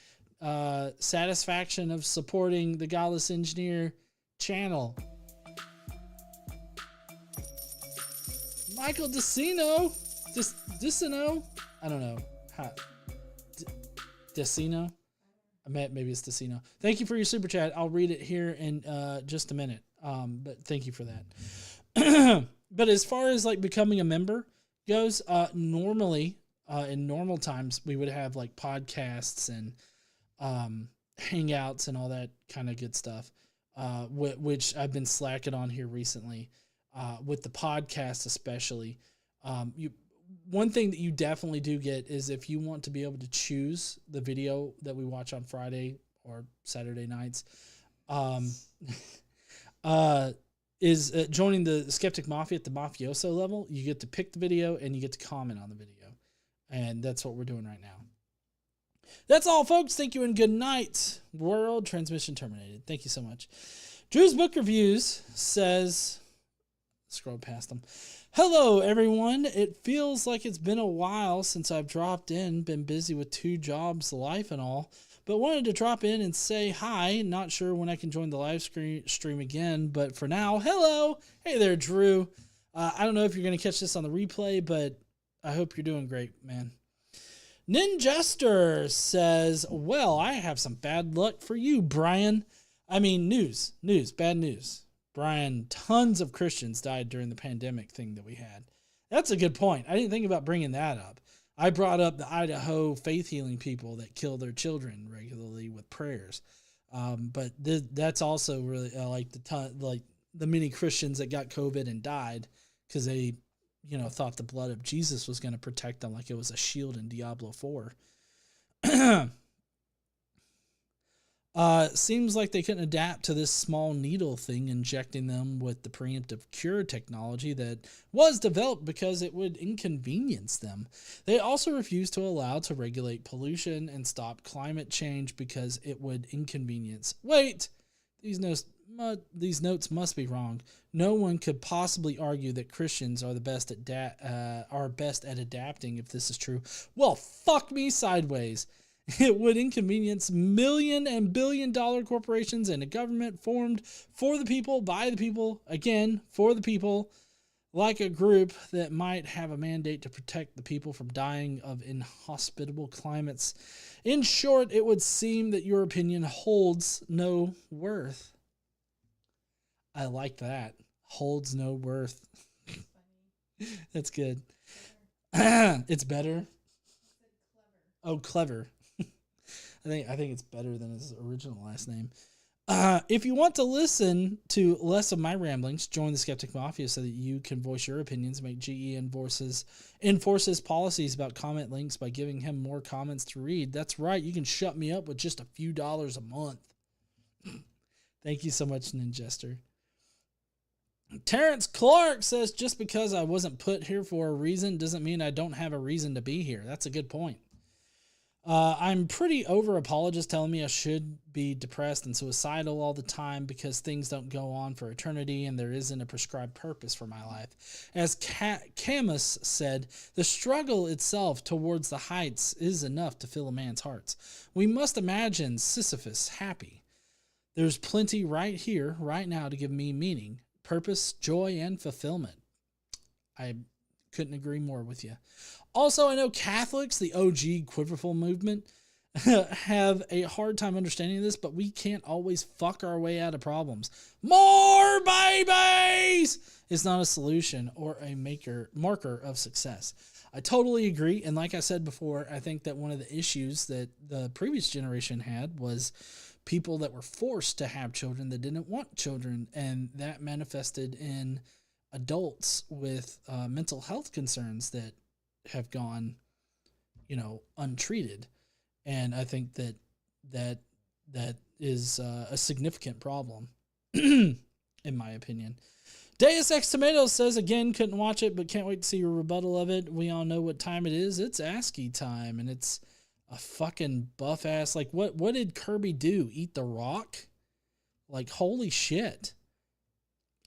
Speaker 7: satisfaction of supporting the Godless Engineer channel. Michael Decino, Decino, I don't know how. Decino, maybe it's Decino. Thank you for your super chat. I'll read it here in just a minute. But thank you for that. But as far as like becoming a member goes, normally in normal times we would have like podcasts and hangouts and all that kind of good stuff, which I've been slacking on here recently. With the podcast especially, one thing that you definitely do get is if you want to be able to choose the video that we watch on Friday or Saturday nights, is joining the Skeptic Mafia at the mafioso level. You get to pick the video and you get to comment on the video, and that's what we're doing right now. That's all, folks. Thank you and good night. World transmission terminated. Thank you so much. Drew's Book Reviews says, scroll past them. Hello, everyone. It feels like it's been a while since I've dropped in. Been busy with 2 jobs, life and all. But wanted to drop in and say hi. Not sure when I can join the live stream again. But for now, hello. Hey there, Drew. I don't know if you're going to catch this on the replay, but I hope you're doing great, man. Ninjester says, well, I have some bad luck for you, Brian. I mean, bad news. Brian, tons of Christians died during the pandemic thing that we had. That's a good point. I didn't think about bringing that up. I brought up the Idaho faith healing people that kill their children regularly with prayers. But that's also really like the many Christians that got COVID and died because they, thought the blood of Jesus was going to protect them like it was a shield in Diablo 4. Seems like they couldn't adapt to this small needle thing, injecting them with the preemptive cure technology that was developed because it would inconvenience them. They also refused to allow to regulate pollution and stop climate change because it would inconvenience. Wait, these these notes must be wrong. No one could possibly argue that Christians are the best at adapting if this is true. Well, fuck me sideways. It would inconvenience million and billion-dollar corporations and a government formed for the people, by the people, again, for the people, like a group that might have a mandate to protect the people from dying of inhospitable climates. In short, it would seem that your opinion holds no worth. I like that. Holds no worth. That's good. It's better. Oh, clever. I think it's better than his original last name. If you want to listen to less of my ramblings, join the Skeptic Mafia so that you can voice your opinions, make GE enforces policies about comment links by giving him more comments to read. That's right, you can shut me up with just a few dollars a month. Thank you so much, Ninjester. Terrence Clark says, just because I wasn't put here for a reason doesn't mean I don't have a reason to be here. That's a good point. I'm pretty over apologists telling me I should be depressed and suicidal all the time because things don't go on for eternity and there isn't a prescribed purpose for my life. As Camus said, the struggle itself towards the heights is enough to fill a man's hearts. We must imagine Sisyphus happy. There's plenty right here, right now, to give me meaning, purpose, joy, and fulfillment. I couldn't agree more with you. Also, I know Catholics, the OG Quiverful movement, have a hard time understanding this, but we can't always fuck our way out of problems. More babies is not a solution or a marker of success. I totally agree, and like I said before, I think that one of the issues that the previous generation had was people that were forced to have children that didn't want children, and that manifested in adults with mental health concerns that have gone, untreated. And I think that is a significant problem, in my opinion. Deus Ex Tomatoes says, again, couldn't watch it, but can't wait to see your rebuttal of it. We all know what time it is. It's ASCII time, and it's a fucking buff-ass. Like, what did Kirby do? Eat the rock? Like, holy shit.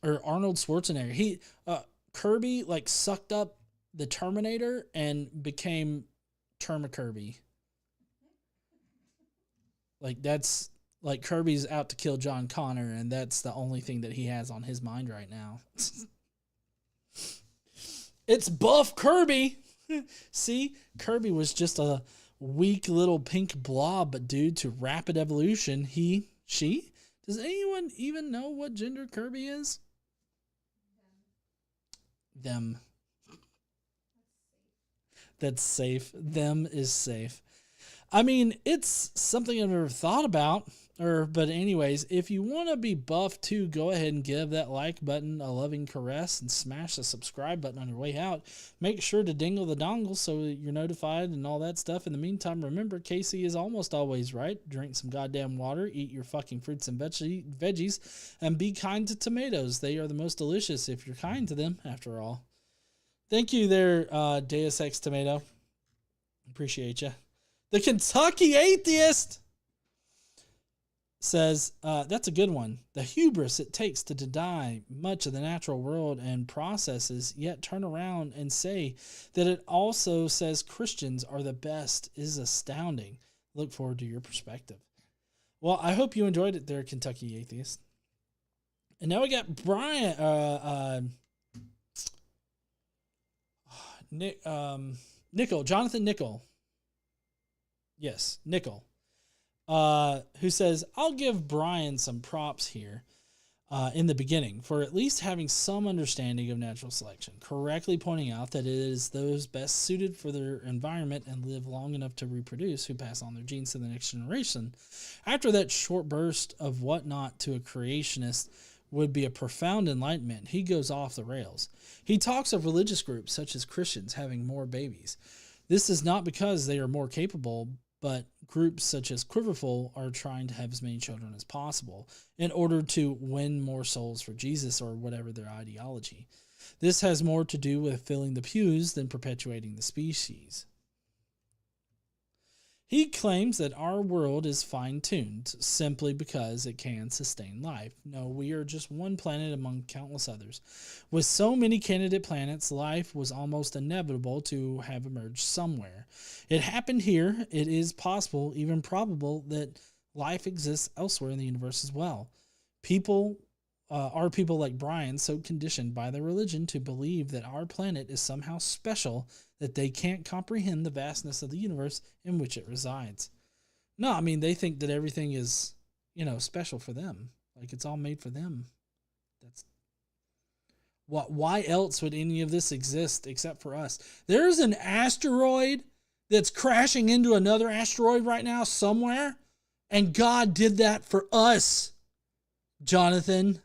Speaker 7: Or Arnold Schwarzenegger. Kirby, sucked up the Terminator and became Kirby. That's Kirby's out to kill John Connor, and that's the only thing that he has on his mind right now. It's buff Kirby. See, Kirby was just a weak little pink blob, but due to rapid evolution, she. Does anyone even know what gender Kirby is? Them. That's safe. Them is safe. I mean, it's something I've never thought about. But anyways, if you want to be buff too, go ahead and give that like button a loving caress and smash the subscribe button on your way out. Make sure to dingle the dongle so that you're notified and all that stuff. In the meantime, remember, Casey is almost always right. Drink some goddamn water, eat your fucking fruits and veggies, and be kind to tomatoes. They are the most delicious if you're kind to them, after all. Thank you there, Deus Ex Tomato. Appreciate you. The Kentucky Atheist says, that's a good one. The hubris it takes to deny much of the natural world and processes, yet turn around and say that it also says Christians are the best is astounding. Look forward to your perspective. Well, I hope you enjoyed it there, Kentucky Atheist. And now we got Brian, Jonathan Nickel. Yes, Nickel. Who says, I'll give Brian some props here in the beginning for at least having some understanding of natural selection, correctly pointing out that it is those best suited for their environment and live long enough to reproduce who pass on their genes to the next generation. After that short burst of whatnot to a creationist would be a profound enlightenment, he goes off the rails. He talks of religious groups such as Christians having more babies. This is not because they are more capable, but groups such as Quiverful are trying to have as many children as possible in order to win more souls for Jesus or whatever their ideology. This has more to do with filling the pews than perpetuating the species. He claims that our world is fine-tuned simply because it can sustain life. No, we are just one planet among countless others. With so many candidate planets, life was almost inevitable to have emerged somewhere. It happened here. It is possible, even probable, that life exists elsewhere in the universe as well. Are people like Brian so conditioned by their religion to believe that our planet is somehow special that they can't comprehend the vastness of the universe in which it resides? No, I mean, they think that everything is, special for them. Like it's all made for them. Why else would any of this exist except for us? There's an asteroid that's crashing into another asteroid right now somewhere, and God did that for us, Jonathan.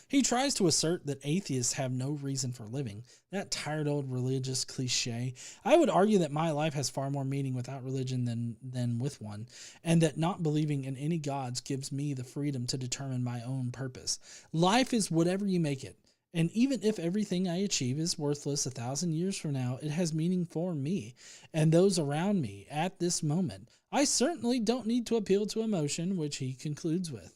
Speaker 7: He tries to assert that atheists have no reason for living. That tired old religious cliche. I would argue that my life has far more meaning without religion than with one, and that not believing in any gods gives me the freedom to determine my own purpose. Life is whatever you make it, and even if everything I achieve is worthless 1,000 years from now, it has meaning for me and those around me at this moment. I certainly don't need to appeal to emotion, which he concludes with.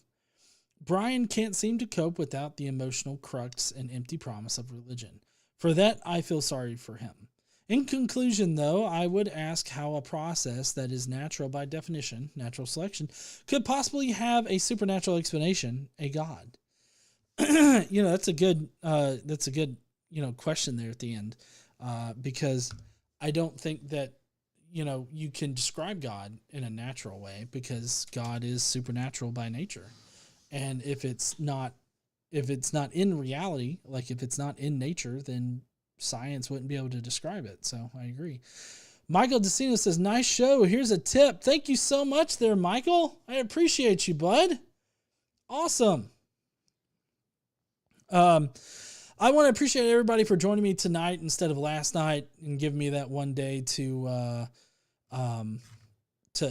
Speaker 7: Brian can't seem to cope without the emotional crux and empty promise of religion. For that, I feel sorry for him. In conclusion, though, I would ask how a process that is natural by definition, natural selection, could possibly have a supernatural explanation, a God. That's a good question there at the end, because I don't think that, you can describe God in a natural way, because God is supernatural by nature. And if it's not in reality, like if it's not in nature, then science wouldn't be able to describe it. So I agree. Michael DeCino says, nice show. Here's a tip. Thank you so much there, Michael. I appreciate you, bud. Awesome. I want to appreciate everybody for joining me tonight instead of last night and giving me that one day to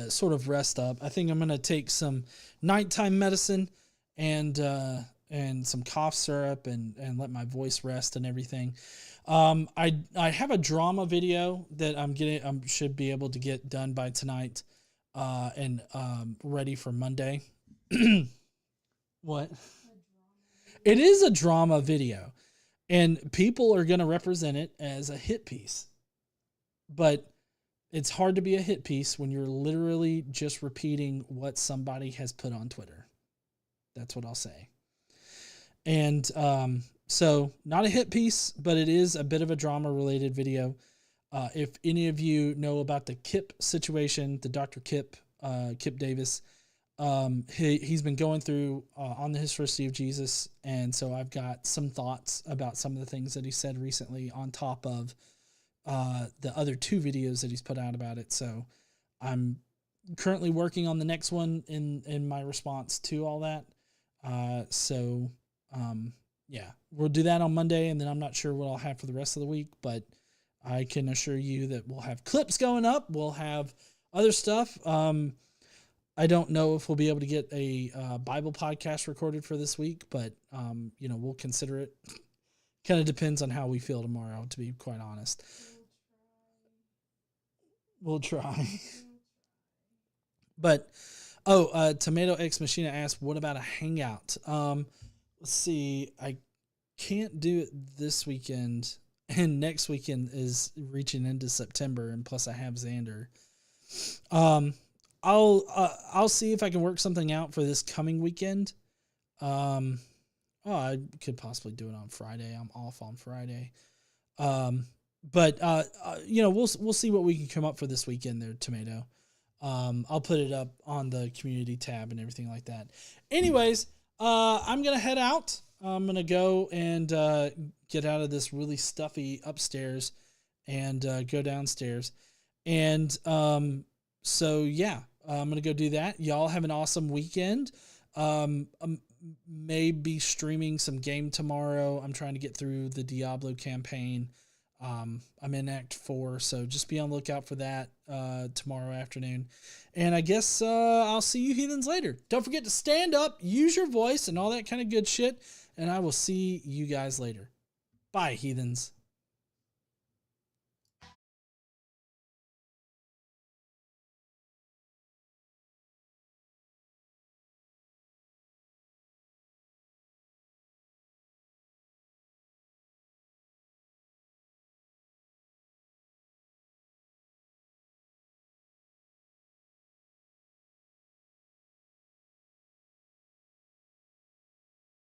Speaker 7: sort of rest up. I think I'm going to take some nighttime medicine and some cough syrup and let my voice rest and everything. I have a drama video that I should be able to get done by tonight, and ready for Monday. What? It is a drama video, and people are going to represent it as a hit piece, but it's hard to be a hit piece when you're literally just repeating what somebody has put on Twitter. That's what I'll say. And so not a hit piece, but it is a bit of a drama related video. If any of you know about the Kip situation, the Dr. Kip Davis, he's been going through on the historicity of Jesus. And so I've got some thoughts about some of the things that he said recently on top of the other two videos that he's put out about it. So I'm currently working on the next one in my response to all that. Yeah, we'll do that on Monday, and then I'm not sure what I'll have for the rest of the week, but I can assure you that we'll have clips going up. We'll have other stuff. I don't know if we'll be able to get a Bible podcast recorded for this week, but we'll consider it. Kind of depends on how we feel tomorrow, to be quite honest. We'll try. But Tomato X Machina asked, what about a hangout? Let's see. I can't do it this weekend, and next weekend is reaching into September, and plus I have Xander. I'll see if I can work something out for this coming weekend. I could possibly do it on Friday. I'm off on Friday. But we'll see what we can come up for this weekend there, Tomato. I'll put it up on the community tab and everything like that. Anyways, I'm going to head out. I'm going to go and get out of this really stuffy upstairs and go downstairs. And so, yeah, I'm going to go do that. Y'all have an awesome weekend. May be streaming some game tomorrow. I'm trying to get through the Diablo campaign. I'm in Act 4, so just be on the lookout for that tomorrow afternoon. And I guess I'll see you heathens later. Don't forget to stand up, use your voice, and all that kind of good shit. And I will see you guys later. Bye, heathens.